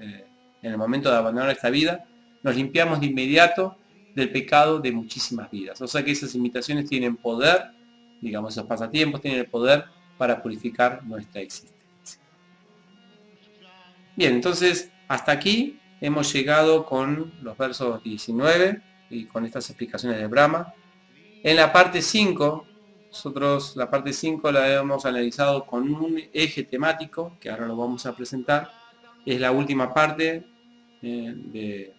A: el momento de abandonar esta vida, nos limpiamos de inmediato del pecado de muchísimas vidas. O sea que esas imitaciones tienen poder, digamos, esos pasatiempos tienen el poder para purificar nuestra existencia. Bien, entonces, hasta aquí hemos llegado con los versos 19 y con estas explicaciones de Brahma. En la parte 5, nosotros la parte 5 la hemos analizado con un eje temático, que ahora lo vamos a presentar. Es la última parte de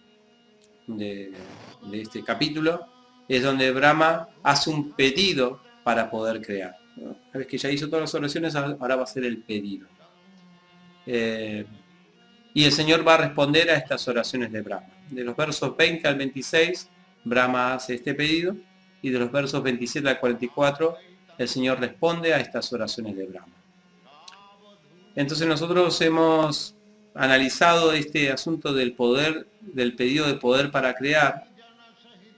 A: este capítulo, es donde Brahma hace un pedido para poder crear. Una vez que ya hizo todas las oraciones, ahora va a ser el pedido. Y el Señor va a responder a estas oraciones de Brahma. De los versos 20 al 26, Brahma hace este pedido, y de los versos 27 al 44, el Señor responde a estas oraciones de Brahma. Entonces nosotros hemos analizado este asunto del poder, del pedido de poder para crear,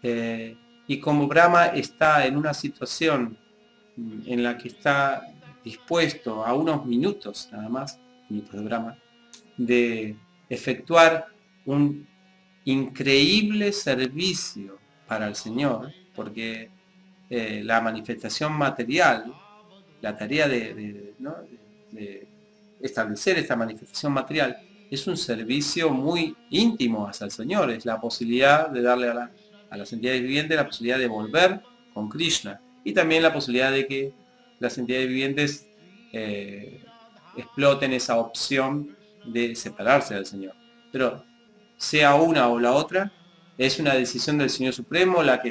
A: y como Brahma está en una situación en la que está dispuesto a unos minutos, nada más, minutos de Brahma, de efectuar un increíble servicio para el Señor, porque la manifestación material, la tarea de establecer esta manifestación material, es un servicio muy íntimo hacia el Señor. Es la posibilidad de darle a las entidades vivientes la posibilidad de volver con Krishna, y también la posibilidad de que las entidades vivientes exploten esa opción de separarse del Señor. Pero sea una o la otra, es una decisión del Señor Supremo la que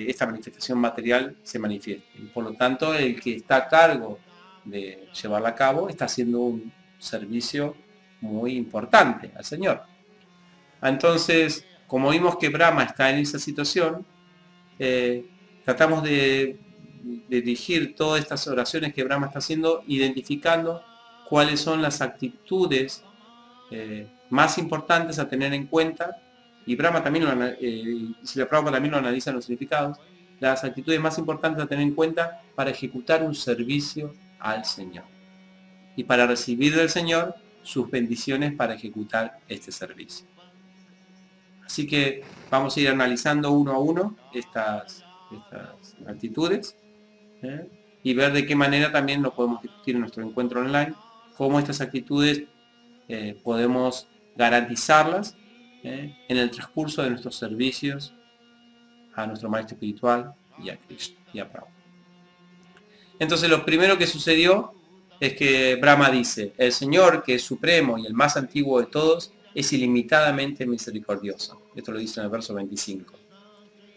A: esta manifestación material se manifieste. Y por lo tanto, el que está a cargo de llevarla a cabo está haciendo un servicio muy importante al Señor. Entonces, como vimos que Brahma está en esa situación, tratamos de dirigir todas estas oraciones que Brahma está haciendo, identificando cuáles son las actitudes más importantes a tener en cuenta, y Brahma también Srila Prabhupada también lo analiza en los significados, las actitudes más importantes a tener en cuenta para ejecutar un servicio al Señor, y para recibir del Señor sus bendiciones para ejecutar este servicio. Así que vamos a ir analizando uno a uno estas actitudes, y ver de qué manera también lo podemos discutir en nuestro encuentro online, cómo estas actitudes podemos garantizarlas en el transcurso de nuestros servicios a nuestro maestro espiritual y a Krishna y a Prabhupada. Entonces lo primero que sucedió es que Brahma dice: el Señor, que es supremo y el más antiguo de todos, es ilimitadamente misericordioso. Esto lo dice en el verso 25.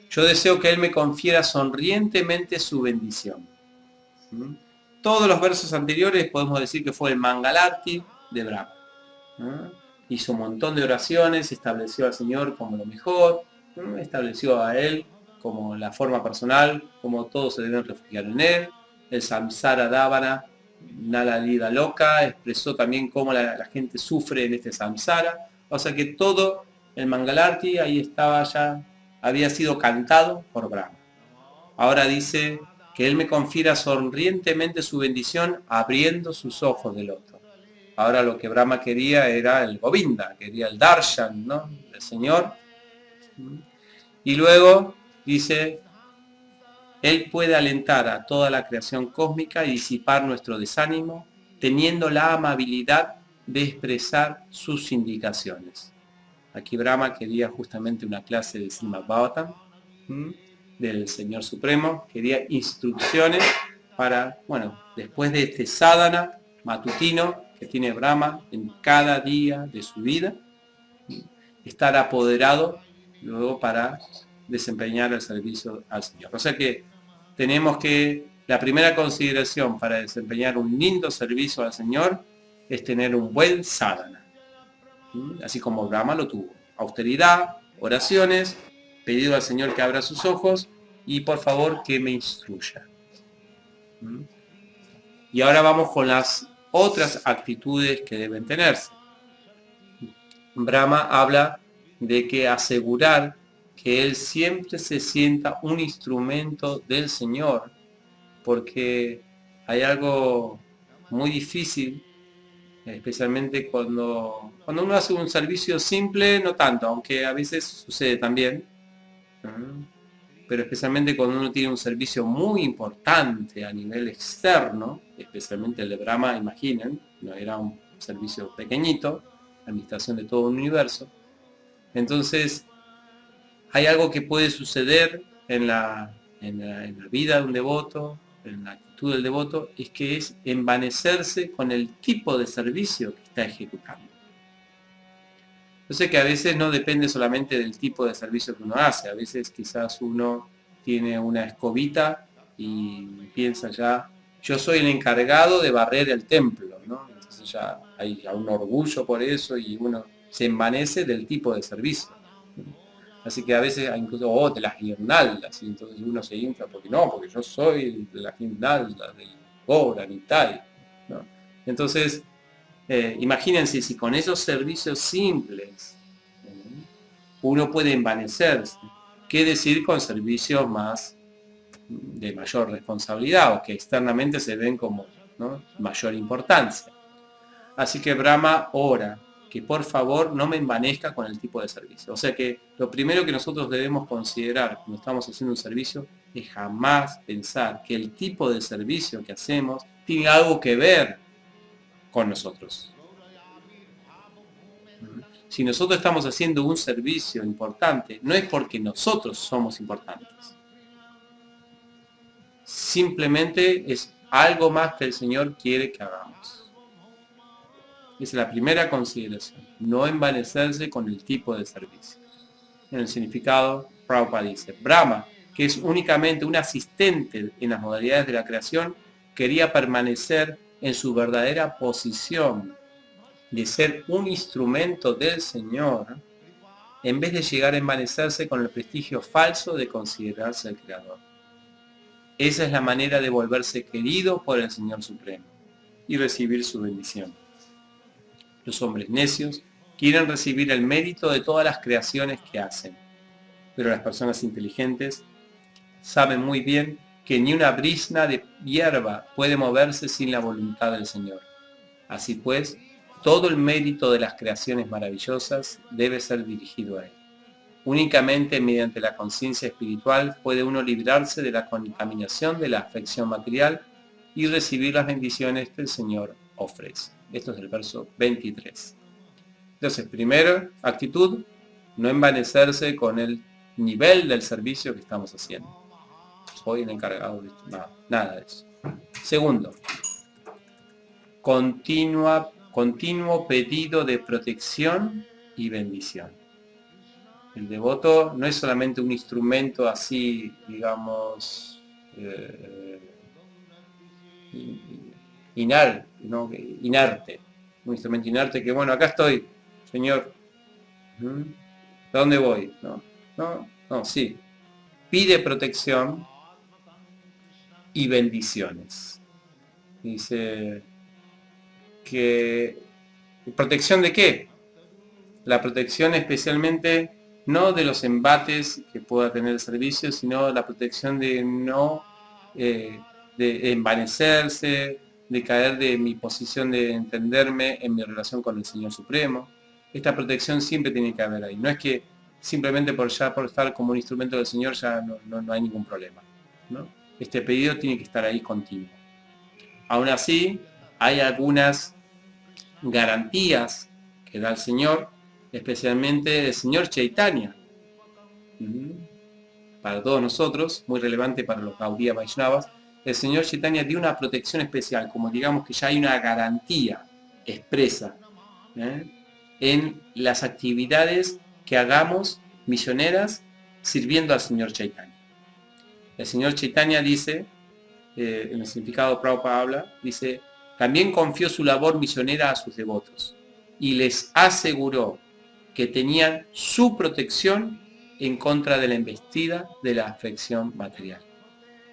A: Yo deseo que Él me confiera sonrientemente su bendición. Todos los versos anteriores podemos decir que fue el Mangalarti de Brahma. hizo un montón de oraciones, estableció al Señor como lo mejor, estableció a Él como la forma personal, como todos se deben refugiar en Él. El Samsara Dávana, Nala Lila Loca, expresó también cómo la gente sufre en este Samsara. O sea que todo el Mangalarti ahí estaba ya, había sido cantado por Brahma. Ahora dice que Él me confiera sonrientemente su bendición abriendo sus ojos de loto. Ahora lo que Brahma quería era el Govinda, quería el Darshan, ¿no?, del Señor. Y luego dice, Él puede alentar a toda la creación cósmica y disipar nuestro desánimo, teniendo la amabilidad de expresar sus indicaciones. Aquí Brahma quería justamente una clase de Srimad Bhagavatam, del Señor Supremo, quería instrucciones para, bueno, después de este sadhana matutino que tiene Brahma en cada día de su vida, estar apoderado luego para desempeñar el servicio al Señor. O sea que tenemos que, la primera consideración para desempeñar un lindo servicio al Señor es tener un buen sadhana, así como Brahma lo tuvo. Austeridad, oraciones, pedido al Señor que abra sus ojos y por favor que me instruya. Y ahora vamos con las otras actitudes que deben tenerse. Brahma habla de que asegurar que él siempre se sienta un instrumento del Señor, porque hay algo muy difícil, especialmente cuando uno hace un servicio simple, no tanto, aunque a veces sucede también, pero especialmente cuando uno tiene un servicio muy importante a nivel externo, especialmente el de Brahma, imaginen, no era un servicio pequeñito, la administración de todo un universo. Entonces, hay algo que puede suceder en la vida de un devoto, en la actitud del devoto, es que es envanecerse con el tipo de servicio que está ejecutando. Yo sé que a veces no depende solamente del tipo de servicio que uno hace, a veces quizás uno tiene una escobita y piensa ya, yo soy el encargado de barrer el templo, ¿no? Entonces ya hay un orgullo por eso y uno se envanece del tipo de servicio. Así que a veces incluso de las guirnaldas, y entonces uno se infla porque yo soy de las guirnaldas del Goran y tal, ¿no? Entonces, imagínense si con esos servicios simples uno puede envanecerse, qué decir con servicios más de mayor responsabilidad o que externamente se ven como, ¿no?, mayor importancia. Así que Brahma ora que por favor no me envanezca con el tipo de servicio. O sea que lo primero que nosotros debemos considerar cuando estamos haciendo un servicio es jamás pensar que el tipo de servicio que hacemos tiene algo que ver con nosotros. Si nosotros estamos haciendo un servicio importante, no es porque nosotros somos importantes. Simplemente es algo más que el Señor quiere que hagamos. Esa es la primera consideración. No envanecerse con el tipo de servicio. En el significado, Prabhupada dice, Brahma, que es únicamente un asistente en las modalidades de la creación, quería permanecer en su verdadera posición de ser un instrumento del Señor, en vez de llegar a envanecerse con el prestigio falso de considerarse el Creador. Esa es la manera de volverse querido por el Señor Supremo y recibir su bendición. Los hombres necios quieren recibir el mérito de todas las creaciones que hacen, pero las personas inteligentes saben muy bien que ni una brizna de hierba puede moverse sin la voluntad del Señor. Así pues, todo el mérito de las creaciones maravillosas debe ser dirigido a Él. Únicamente mediante la conciencia espiritual puede uno librarse de la contaminación de la afección material y recibir las bendiciones que el Señor ofrece. Esto es el verso 23. Entonces, primero, actitud, no envanecerse con el nivel del servicio que estamos haciendo. Soy el encargado de esto. Nada de eso. Segundo, continuo pedido de protección y bendición. El devoto no es solamente un instrumento así, digamos, inerte, un instrumento inerte que, bueno, acá estoy, Señor, ¿a dónde voy? No, sí. Pide protección y bendiciones. Dice que... ¿protección de qué? La protección especialmente no de los embates que pueda tener el servicio, sino la protección de no de envanecerse, de caer de mi posición de entenderme en mi relación con el Señor Supremo. Esta protección siempre tiene que haber ahí. No es que simplemente por estar como un instrumento del Señor ya no hay ningún problema, ¿no? Este pedido tiene que estar ahí continuo. Aún así, hay algunas garantías que da el Señor, especialmente el Señor Chaitanya. Para todos nosotros, muy relevante para los Gaudiya Vaishnavas, el Señor Chaitanya dio una protección especial, como digamos que ya hay una garantía expresa en las actividades que hagamos misioneras sirviendo al Señor Chaitanya. El Señor Chaitanya dice, en el significado Prabhupada habla, dice, también confió su labor misionera a sus devotos y les aseguró que tenían su protección en contra de la embestida de la aflicción material.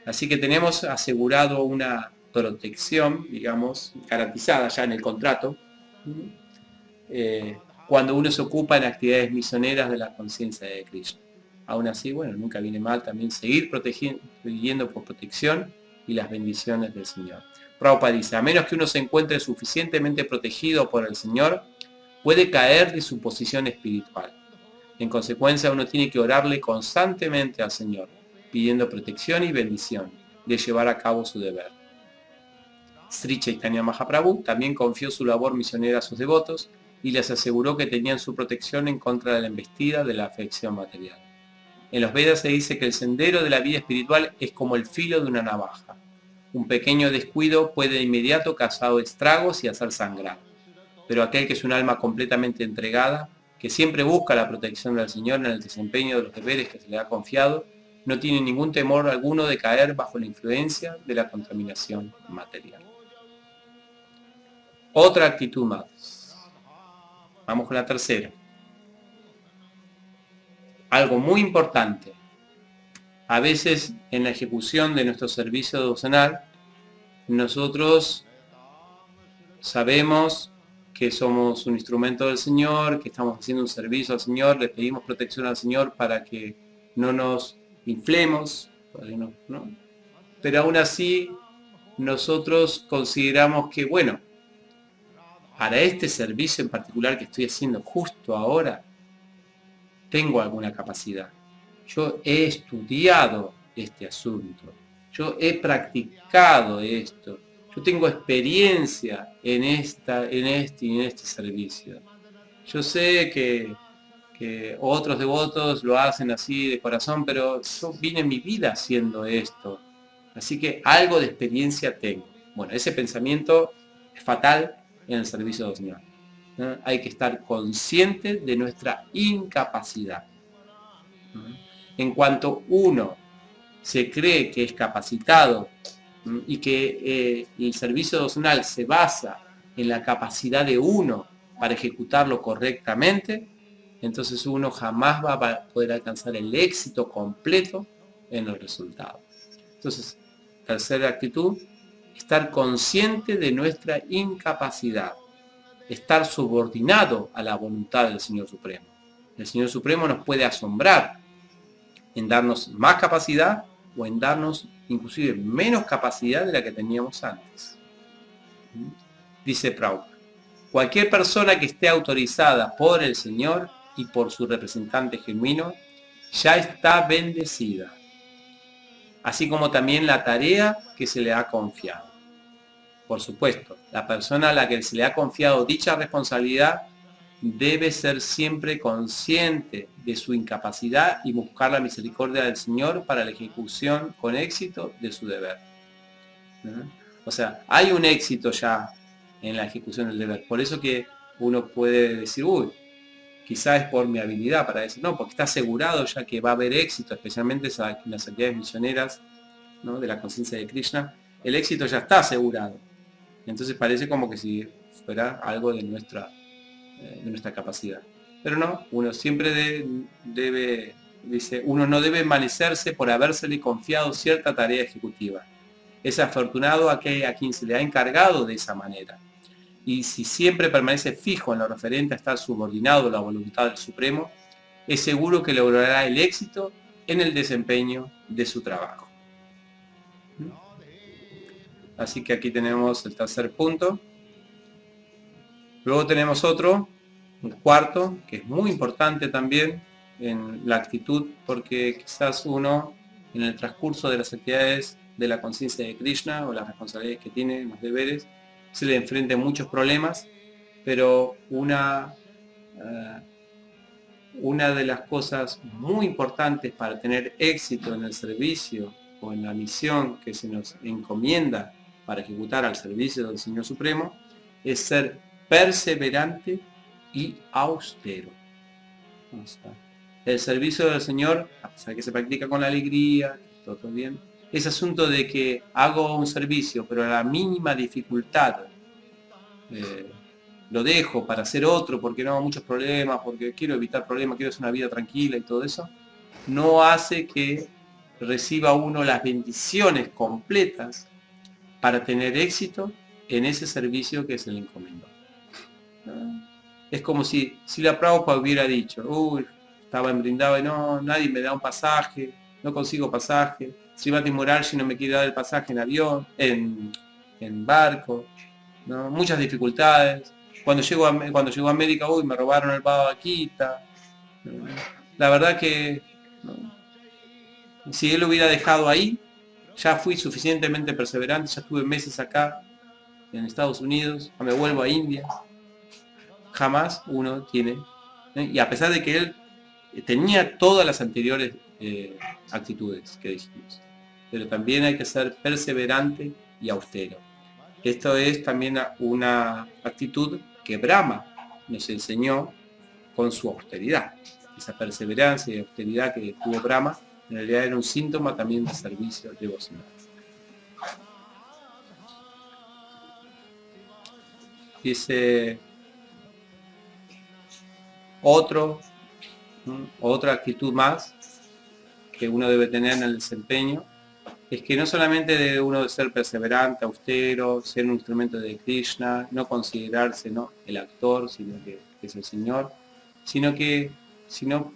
A: Así que tenemos asegurado una protección, digamos, garantizada ya en el contrato, cuando uno se ocupa en actividades misioneras de la conciencia de Krishna. Aún así, bueno, nunca viene mal también seguir pidiendo por protección y las bendiciones del Señor. Prabhupada dice, a menos que uno se encuentre suficientemente protegido por el Señor, puede caer de su posición espiritual. En consecuencia, uno tiene que orarle constantemente al Señor, pidiendo protección y bendición de llevar a cabo su deber. Sri Chaitanya Mahaprabhu también confió su labor misionera a sus devotos y les aseguró que tenían su protección en contra de la embestida de la aflicción material. En los Vedas se dice que el sendero de la vida espiritual es como el filo de una navaja. Un pequeño descuido puede de inmediato causar estragos y hacer sangrar. Pero aquel que es un alma completamente entregada, que siempre busca la protección del Señor en el desempeño de los deberes que se le ha confiado, no tiene ningún temor alguno de caer bajo la influencia de la contaminación material. Otra actitud más. Vamos con la tercera. Algo muy importante. A veces en la ejecución de nuestro servicio devocional, nosotros sabemos que somos un instrumento del Señor, que estamos haciendo un servicio al Señor, le pedimos protección al Señor para que no nos inflemos, ¿no? Pero aún así nosotros consideramos que, bueno, para este servicio en particular que estoy haciendo justo ahora, tengo alguna capacidad. Yo he estudiado este asunto, yo he practicado esto, yo tengo experiencia en este servicio. Yo sé que otros devotos lo hacen así de corazón, pero yo vine en mi vida haciendo esto. Así que algo de experiencia tengo. Bueno, ese pensamiento es fatal en el servicio del Señor, ¿no? Hay que estar consciente de nuestra incapacidad. En cuanto uno se cree que es capacitado y que el servicio devocional se basa en la capacidad de uno para ejecutarlo correctamente, entonces uno jamás va a poder alcanzar el éxito completo en los resultados. Entonces, tercera actitud, estar consciente de nuestra incapacidad, estar subordinado a la voluntad del Señor Supremo. El Señor Supremo nos puede asombrar en darnos más capacidad o en darnos inclusive menos capacidad de la que teníamos antes. Dice Prabhupada, cualquier persona que esté autorizada por el Señor y por su representante genuino, ya está bendecida, así como también la tarea que se le ha confiado. Por supuesto, la persona a la que se le ha confiado dicha responsabilidad debe ser siempre consciente de su incapacidad y buscar la misericordia del Señor para la ejecución con éxito de su deber. O sea, hay un éxito ya en la ejecución del deber. Por eso que uno puede decir, uy, quizás es por mi habilidad para decir, no, porque está asegurado ya que va a haber éxito, especialmente en las actividades misioneras, ¿no?, de la conciencia de Krishna, el éxito ya está asegurado. Entonces parece como que si fuera algo de nuestra de nuestra capacidad. Pero no, uno siempre dice, uno no debe envanecerse por habérsele confiado cierta tarea ejecutiva. Es afortunado a quien se le ha encargado de esa manera. Y si siempre permanece fijo en lo referente a estar subordinado a la voluntad del Supremo, es seguro que logrará el éxito en el desempeño de su trabajo. Así que aquí tenemos el tercer punto. Luego tenemos otro, el cuarto, que es muy importante también en la actitud, porque quizás uno en el transcurso de las actividades de la conciencia de Krishna o las responsabilidades que tiene, los deberes, se le enfrenta a muchos problemas, pero una de las cosas muy importantes para tener éxito en el servicio o en la misión que se nos encomienda para ejecutar al servicio del Señor Supremo es ser perseverante y austero. O sea, el servicio del Señor, a pesar de que se practica con la alegría, todo bien, es asunto de que hago un servicio, pero a la mínima dificultad lo dejo para hacer otro, porque no, muchos problemas, porque quiero evitar problemas, quiero hacer una vida tranquila y todo eso, no hace que reciba uno las bendiciones completas para tener éxito en ese servicio que se le encomendó. Es como si la Prabhupada hubiera dicho, uy, estaba en Vrindavan y no, nadie me da un pasaje, no consigo pasaje, Srimati Murarji no me quiere dar el pasaje en avión, en barco, ¿no? Muchas dificultades. Cuando llegó a América, uy, me robaron el Bhagavad Gita. La verdad que si él lo hubiera dejado ahí, ya fui suficientemente perseverante, ya estuve meses acá en Estados Unidos, me vuelvo a India. Jamás uno tiene, y a pesar de que él tenía todas las anteriores actitudes que dijimos, pero también hay que ser perseverante y austero. Esto es también una actitud que Brahma nos enseñó con su austeridad. Esa perseverancia y austeridad que tuvo Brahma en realidad era un síntoma también de servicio devocional. Dice otra actitud más que uno debe tener en el desempeño es que no solamente debe uno ser perseverante, austero, ser un instrumento de Krishna, no considerarse, ¿no?, el actor, sino que es el Señor, sino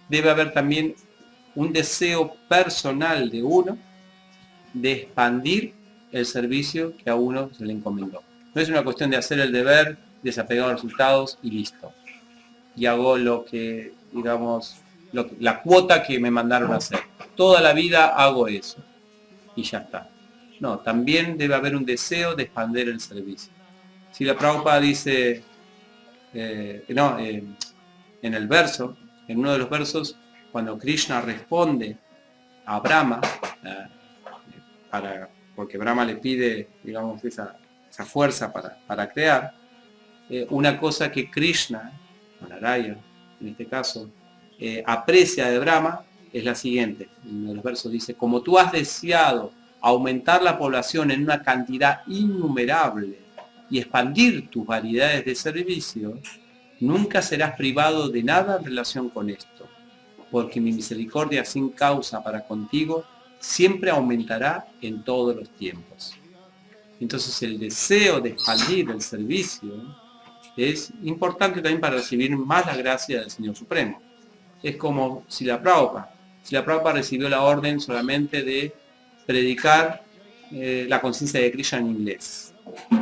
A: debe haber también un deseo personal de uno de expandir el servicio que a uno se le encomendó. No es una cuestión de hacer el deber, desapegado a los resultados y listo. Y hago lo que, digamos, la cuota que me mandaron a hacer. Toda la vida hago eso. Y ya está. No, también debe haber un deseo de expandir el servicio. Si la Prabhupada dice, en el verso, en uno de los versos, cuando Krishna responde a Brahma, porque Brahma le pide, digamos, esa fuerza para crear, una cosa que Krishna, Narayana en este caso, aprecia de Brahma, es la siguiente. En uno de los versos dice, como tú has deseado aumentar la población en una cantidad innumerable y expandir tus variedades de servicio, nunca serás privado de nada en relación con esto, porque mi misericordia sin causa para contigo siempre aumentará en todos los tiempos. Entonces el deseo de expandir el servicio es importante también para recibir más la gracia del Señor Supremo. Es como si la Prabhupada recibió la orden solamente de predicar la conciencia de Krishna en inglés.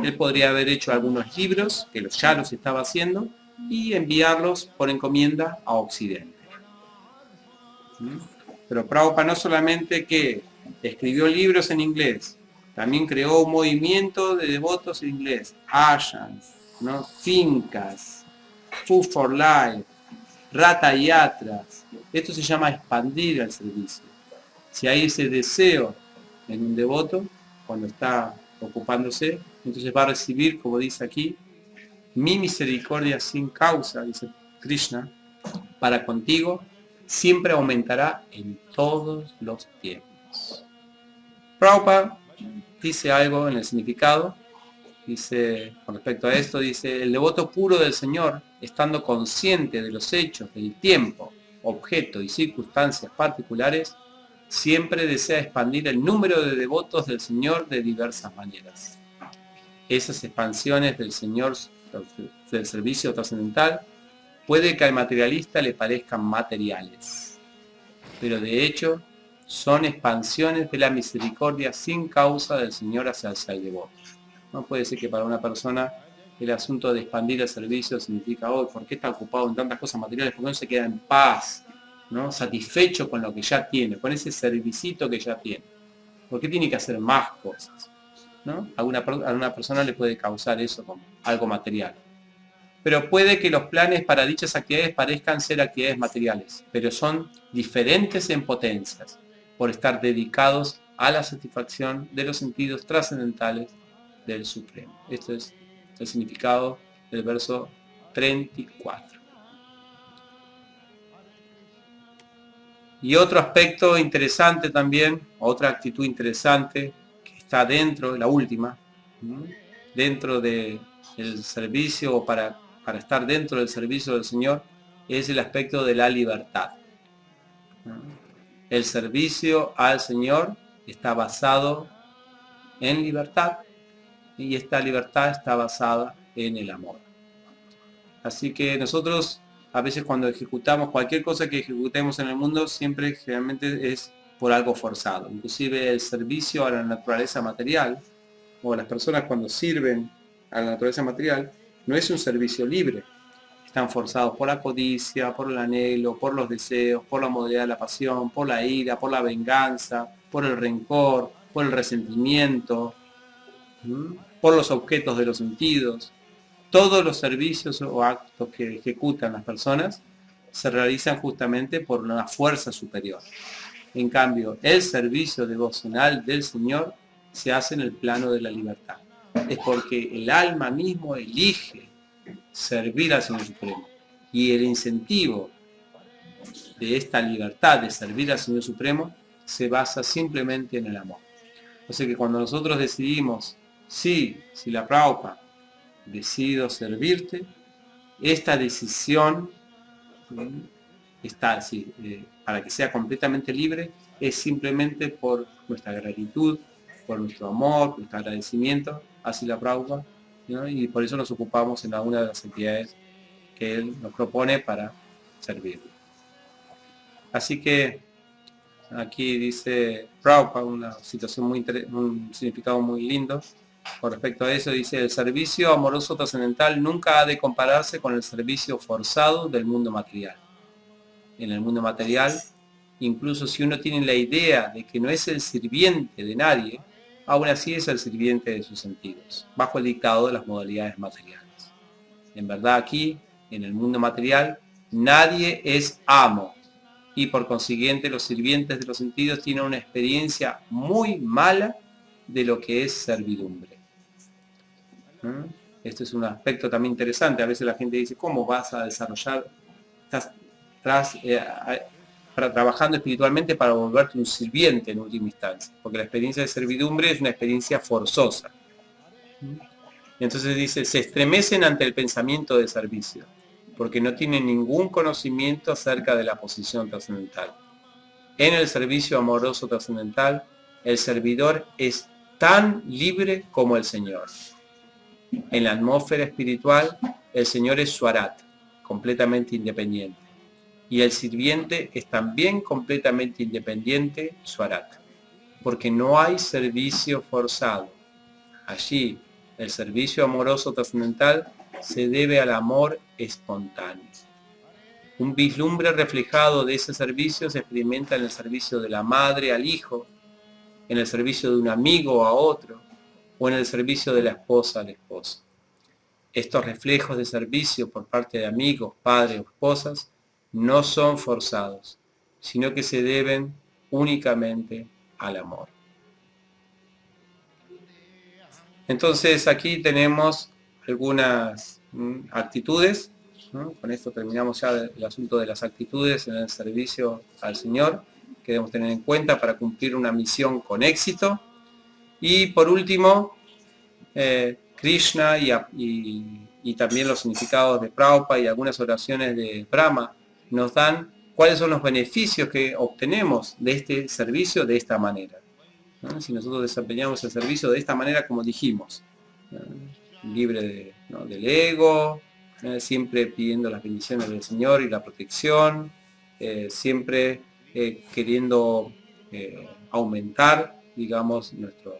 A: Él podría haber hecho algunos libros, que ya los estaba haciendo, y enviarlos por encomienda a Occidente. Pero Prabhupada no solamente que escribió libros en inglés, también creó un movimiento de devotos en inglés, ashrams, ¿no?, fincas, Food for Life, Rata Yatras. Esto se llama expandir el servicio. Si hay ese deseo en un devoto, cuando está ocupándose, entonces va a recibir, como dice aquí, mi misericordia sin causa, dice Krishna, para contigo, siempre aumentará en todos los tiempos. Prabhupada dice algo en el significado Dice, con respecto a esto, dice, el devoto puro del Señor, estando consciente de los hechos, del tiempo, objeto y circunstancias particulares, siempre desea expandir el número de devotos del Señor de diversas maneras. Esas expansiones del Señor, del servicio trascendental, puede que al materialista le parezcan materiales, pero de hecho son expansiones de la misericordia sin causa del Señor hacia el ser devoto. No puede ser que para una persona el asunto de expandir el servicio significa, oh, ¿por qué está ocupado en tantas cosas materiales? ¿Por qué no se queda en paz, ¿no? Satisfecho con lo que ya tiene, con ese servicito que ya tiene? ¿Por qué tiene que hacer más cosas? ¿No? A una persona le puede causar eso como algo material. Pero puede que los planes para dichas actividades parezcan ser actividades materiales, pero son diferentes en potencias, por estar dedicados a la satisfacción de los sentidos trascendentales del Supremo. Este es el significado del verso 34. Y otro aspecto interesante también, otra actitud interesante, que está dentro, la última, dentro del servicio, o para estar dentro del servicio del Señor, es el aspecto de la libertad. El servicio al Señor está basado en libertad, y esta libertad está basada en el amor. Así que nosotros a veces cuando ejecutamos cualquier cosa que ejecutemos en el mundo, siempre generalmente es por algo forzado. Inclusive el servicio a la naturaleza material, o las personas cuando sirven a la naturaleza material, no es un servicio libre. Están forzados por la codicia, por el anhelo, por los deseos, por la modalidad de la pasión, por la ira, por la venganza, por el rencor, por el resentimiento, por los objetos de los sentidos. Todos los servicios o actos que ejecutan las personas se realizan justamente por una fuerza superior. En cambio, el servicio devocional del Señor se hace en el plano de la libertad. Es porque el alma mismo elige servir al Señor Supremo. Y el incentivo de esta libertad de servir al Señor Supremo se basa simplemente en el amor. O sea que cuando nosotros decidimos, si la Prabhupada, decido servirte, esta decisión está para que sea completamente libre, es simplemente por nuestra gratitud, por nuestro amor, nuestro agradecimiento hacia la Prabhupada, ¿no? Y por eso nos ocupamos en alguna de las actividades que él nos propone para servirle. Así que aquí dice Prabhupada una situación un significado muy lindo. Con respecto a eso dice, el servicio amoroso trascendental nunca ha de compararse con el servicio forzado del mundo material. En el mundo material, incluso si uno tiene la idea de que no es el sirviente de nadie, aún así es el sirviente de sus sentidos, bajo el dictado de las modalidades materiales. En verdad aquí, en el mundo material, nadie es amo, y por consiguiente los sirvientes de los sentidos tienen una experiencia muy mala de lo que es servidumbre. Esto es un aspecto también interesante. A veces la gente dice, ¿cómo vas a desarrollar? Estás trabajando espiritualmente para volverte un sirviente en última instancia, porque la experiencia de servidumbre es una experiencia forzosa. Entonces dice, se estremecen ante el pensamiento de servicio, porque no tienen ningún conocimiento acerca de la posición trascendental. En el servicio amoroso trascendental, el servidor es tan libre como el Señor. En la atmósfera espiritual, el Señor es Swarat, completamente independiente. Y el sirviente es también completamente independiente, Swarat. Porque no hay servicio forzado. Allí, el servicio amoroso trascendental se debe al amor espontáneo. Un vislumbre reflejado de ese servicio se experimenta en el servicio de la madre al hijo, en el servicio de un amigo a otro, o en el servicio de la esposa al esposo. Estos reflejos de servicio por parte de amigos, padres o esposas no son forzados, sino que se deben únicamente al amor. Entonces aquí tenemos algunas actitudes, ¿no? Con esto terminamos ya el asunto de las actitudes en el servicio al Señor que debemos tener en cuenta para cumplir una misión con éxito. Y por último, Krishna y también los significados de Prabhupada y algunas oraciones de Brahma nos dan cuáles son los beneficios que obtenemos de este servicio de esta manera, ¿no? Si nosotros desempeñamos el servicio de esta manera, como dijimos, libre del ego, siempre pidiendo las bendiciones del Señor y la protección, siempre queriendo aumentar, digamos, nuestro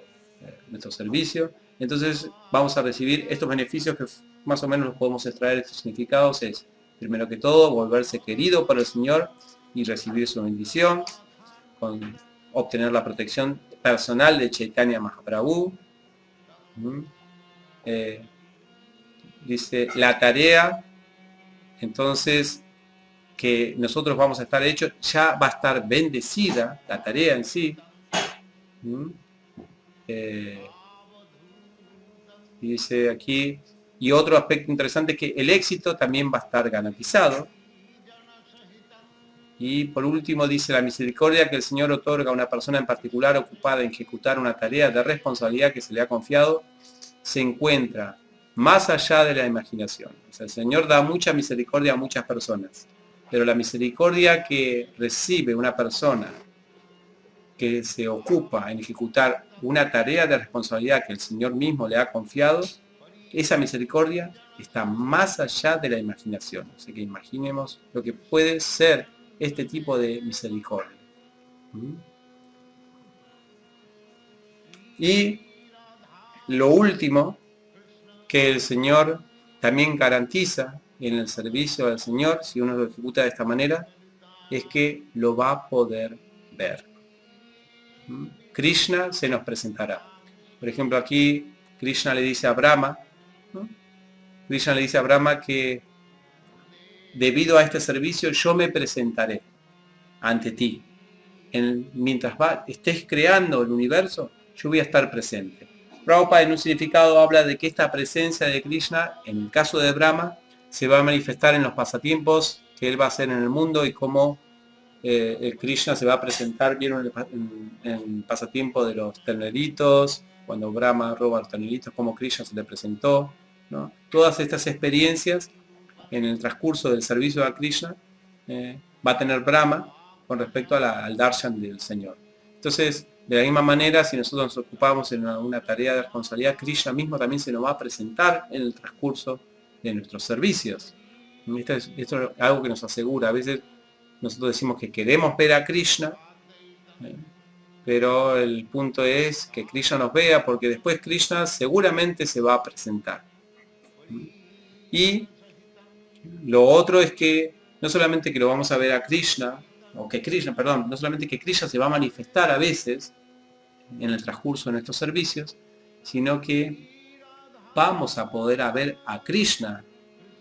A: servicio. Entonces vamos a recibir estos beneficios que más o menos los podemos extraer de estos significados. Es, primero que todo, volverse querido por el Señor y recibir su bendición, obtener la protección personal de Chaitanya Mahaprabhu. Dice, la tarea, entonces, que nosotros vamos a estar hechos, ya va a estar bendecida, la tarea en sí. Dice aquí, y otro aspecto interesante es que el éxito también va a estar garantizado. Y por último dice, la misericordia que el Señor otorga a una persona en particular ocupada en ejecutar una tarea de responsabilidad que se le ha confiado, se encuentra más allá de la imaginación. O sea, el Señor da mucha misericordia a muchas personas, pero la misericordia que recibe una persona que se ocupa en ejecutar una tarea de responsabilidad que el Señor mismo le ha confiado, esa misericordia está más allá de la imaginación. O sea, que imaginemos lo que puede ser este tipo de misericordia. Y lo último que el Señor también garantiza en el servicio al Señor, si uno lo ejecuta de esta manera, es que lo va a poder ver. Krishna se nos presentará. Por ejemplo, aquí Krishna le dice a Brahma, Krishna le dice a Brahma que debido a este servicio yo me presentaré ante ti. Mientras estés creando el universo, yo voy a estar presente. Prabhupada en un significado habla de que esta presencia de Krishna, en el caso de Brahma, se va a manifestar en los pasatiempos que él va a hacer en el mundo y cómo el Krishna se va a presentar. Vieron el pasatiempo de los terneritos, cuando Brahma roba los terneritos, cómo Krishna se le presentó, ¿no? Todas estas experiencias en el transcurso del servicio a Krishna va a tener Brahma con respecto al darshan del Señor. Entonces, de la misma manera, si nosotros nos ocupamos en una tarea de responsabilidad, Krishna mismo también se nos va a presentar en el transcurso de nuestros servicios. Esto es algo que nos asegura. A veces nosotros decimos que queremos ver a Krishna, pero el punto es que Krishna nos vea, porque después Krishna seguramente se va a presentar. Y lo otro es que no solamente que lo vamos a ver a Krishna, no solamente que Krishna se va a manifestar a veces en el transcurso de nuestros servicios, sino que vamos a poder ver a Krishna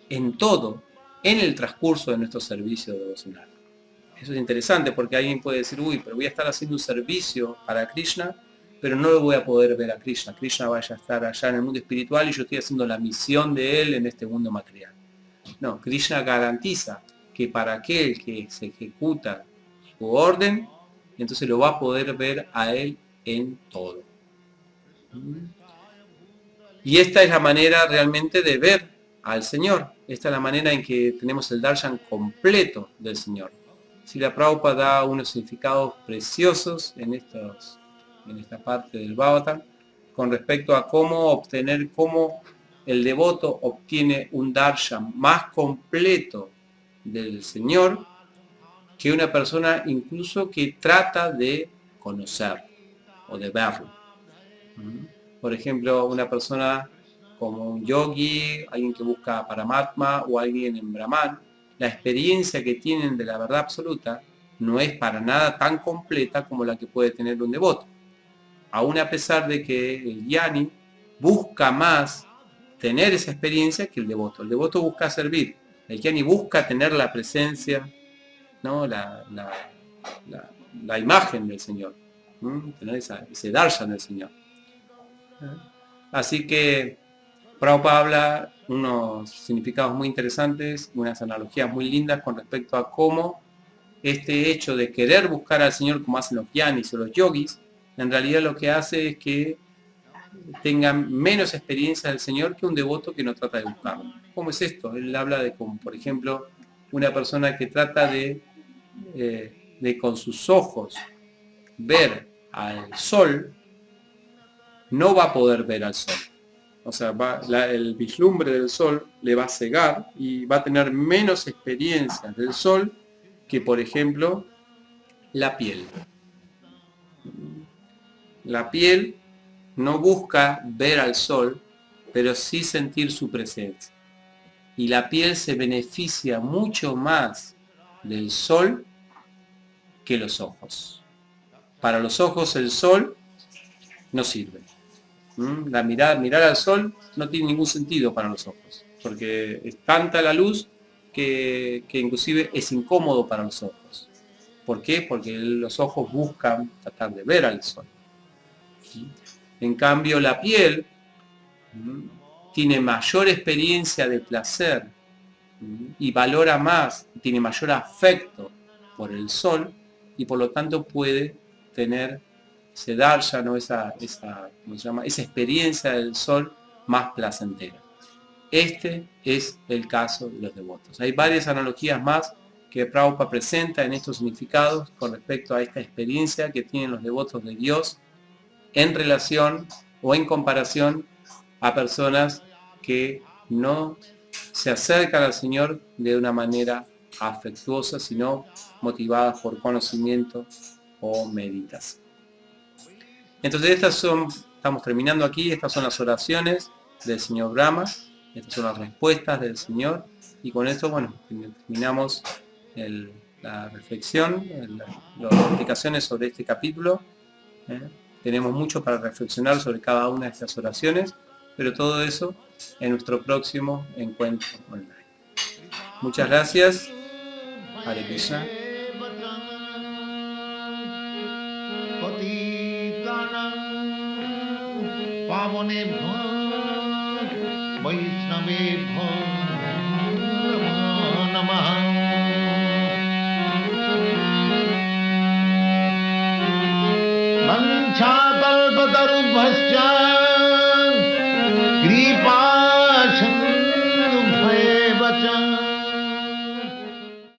A: en todo, en el transcurso de nuestro servicio devocional. Eso es interesante porque alguien puede decir, uy, pero voy a estar haciendo un servicio para Krishna, pero no lo voy a poder ver a Krishna. Krishna vaya a estar allá en el mundo espiritual y yo estoy haciendo la misión de él en este mundo material. No, Krishna garantiza que para aquel que se ejecuta su orden, entonces lo va a poder ver a él en todo. Y esta es la manera realmente de ver al Señor. Esta es la manera en que tenemos el darshan completo del Señor. Srila Prabhupada da unos significados preciosos en esta parte del Bhagavatam con respecto a cómo el devoto obtiene un darshan más completo del Señor que una persona incluso que trata de conocer o de verlo. Por ejemplo, una persona como un yogi, alguien que busca Paramatma o alguien en Brahman, la experiencia que tienen de la verdad absoluta no es para nada tan completa como la que puede tener un devoto. Aún a pesar de que el jnani busca más tener esa experiencia que el devoto. El devoto busca servir, el jnani busca tener la presencia, ¿no? la imagen del Señor, tener ese darshan del Señor. Así que Prabhupada habla unos significados muy interesantes, unas analogías muy lindas con respecto a cómo este hecho de querer buscar al Señor como hacen los jnanis o los yogis, en realidad lo que hace es que tengan menos experiencia del Señor que un devoto que no trata de buscarlo. ¿Cómo es esto? Él habla de como, por ejemplo, una persona que trata de con sus ojos ver al sol, no va a poder ver al sol. O sea, el vislumbre del sol le va a cegar y va a tener menos experiencias del sol que, por ejemplo, la piel. La piel no busca ver al sol, pero sí sentir su presencia. Y la piel se beneficia mucho más del sol que los ojos. Para los ojos el sol no sirve. Mirar al sol no tiene ningún sentido para los ojos, porque es tanta la luz que inclusive es incómodo para los ojos. ¿Por qué? Porque los ojos buscan tratar de ver al sol. En cambio, la piel tiene mayor experiencia de placer y valora más, tiene mayor afecto por el sol y por lo tanto puede tener ese darsha, ¿no? esa experiencia del sol más placentera. Este es el caso de los devotos. Hay varias analogías más que Prabhupada presenta en estos significados con respecto a esta experiencia que tienen los devotos de Dios en relación o en comparación a personas que no se acercan al Señor de una manera afectuosa, sino motivadas por conocimiento o meditación. Entonces estamos terminando aquí, estas son las oraciones del Señor Brahma, estas son las respuestas del Señor, y con esto, bueno, terminamos la reflexión, las explicaciones sobre este capítulo. Tenemos mucho para reflexionar sobre cada una de estas oraciones, pero todo eso en nuestro próximo encuentro online. Muchas gracias. Hare Krishna.
B: वंशाकल्पतरुभ्यश्च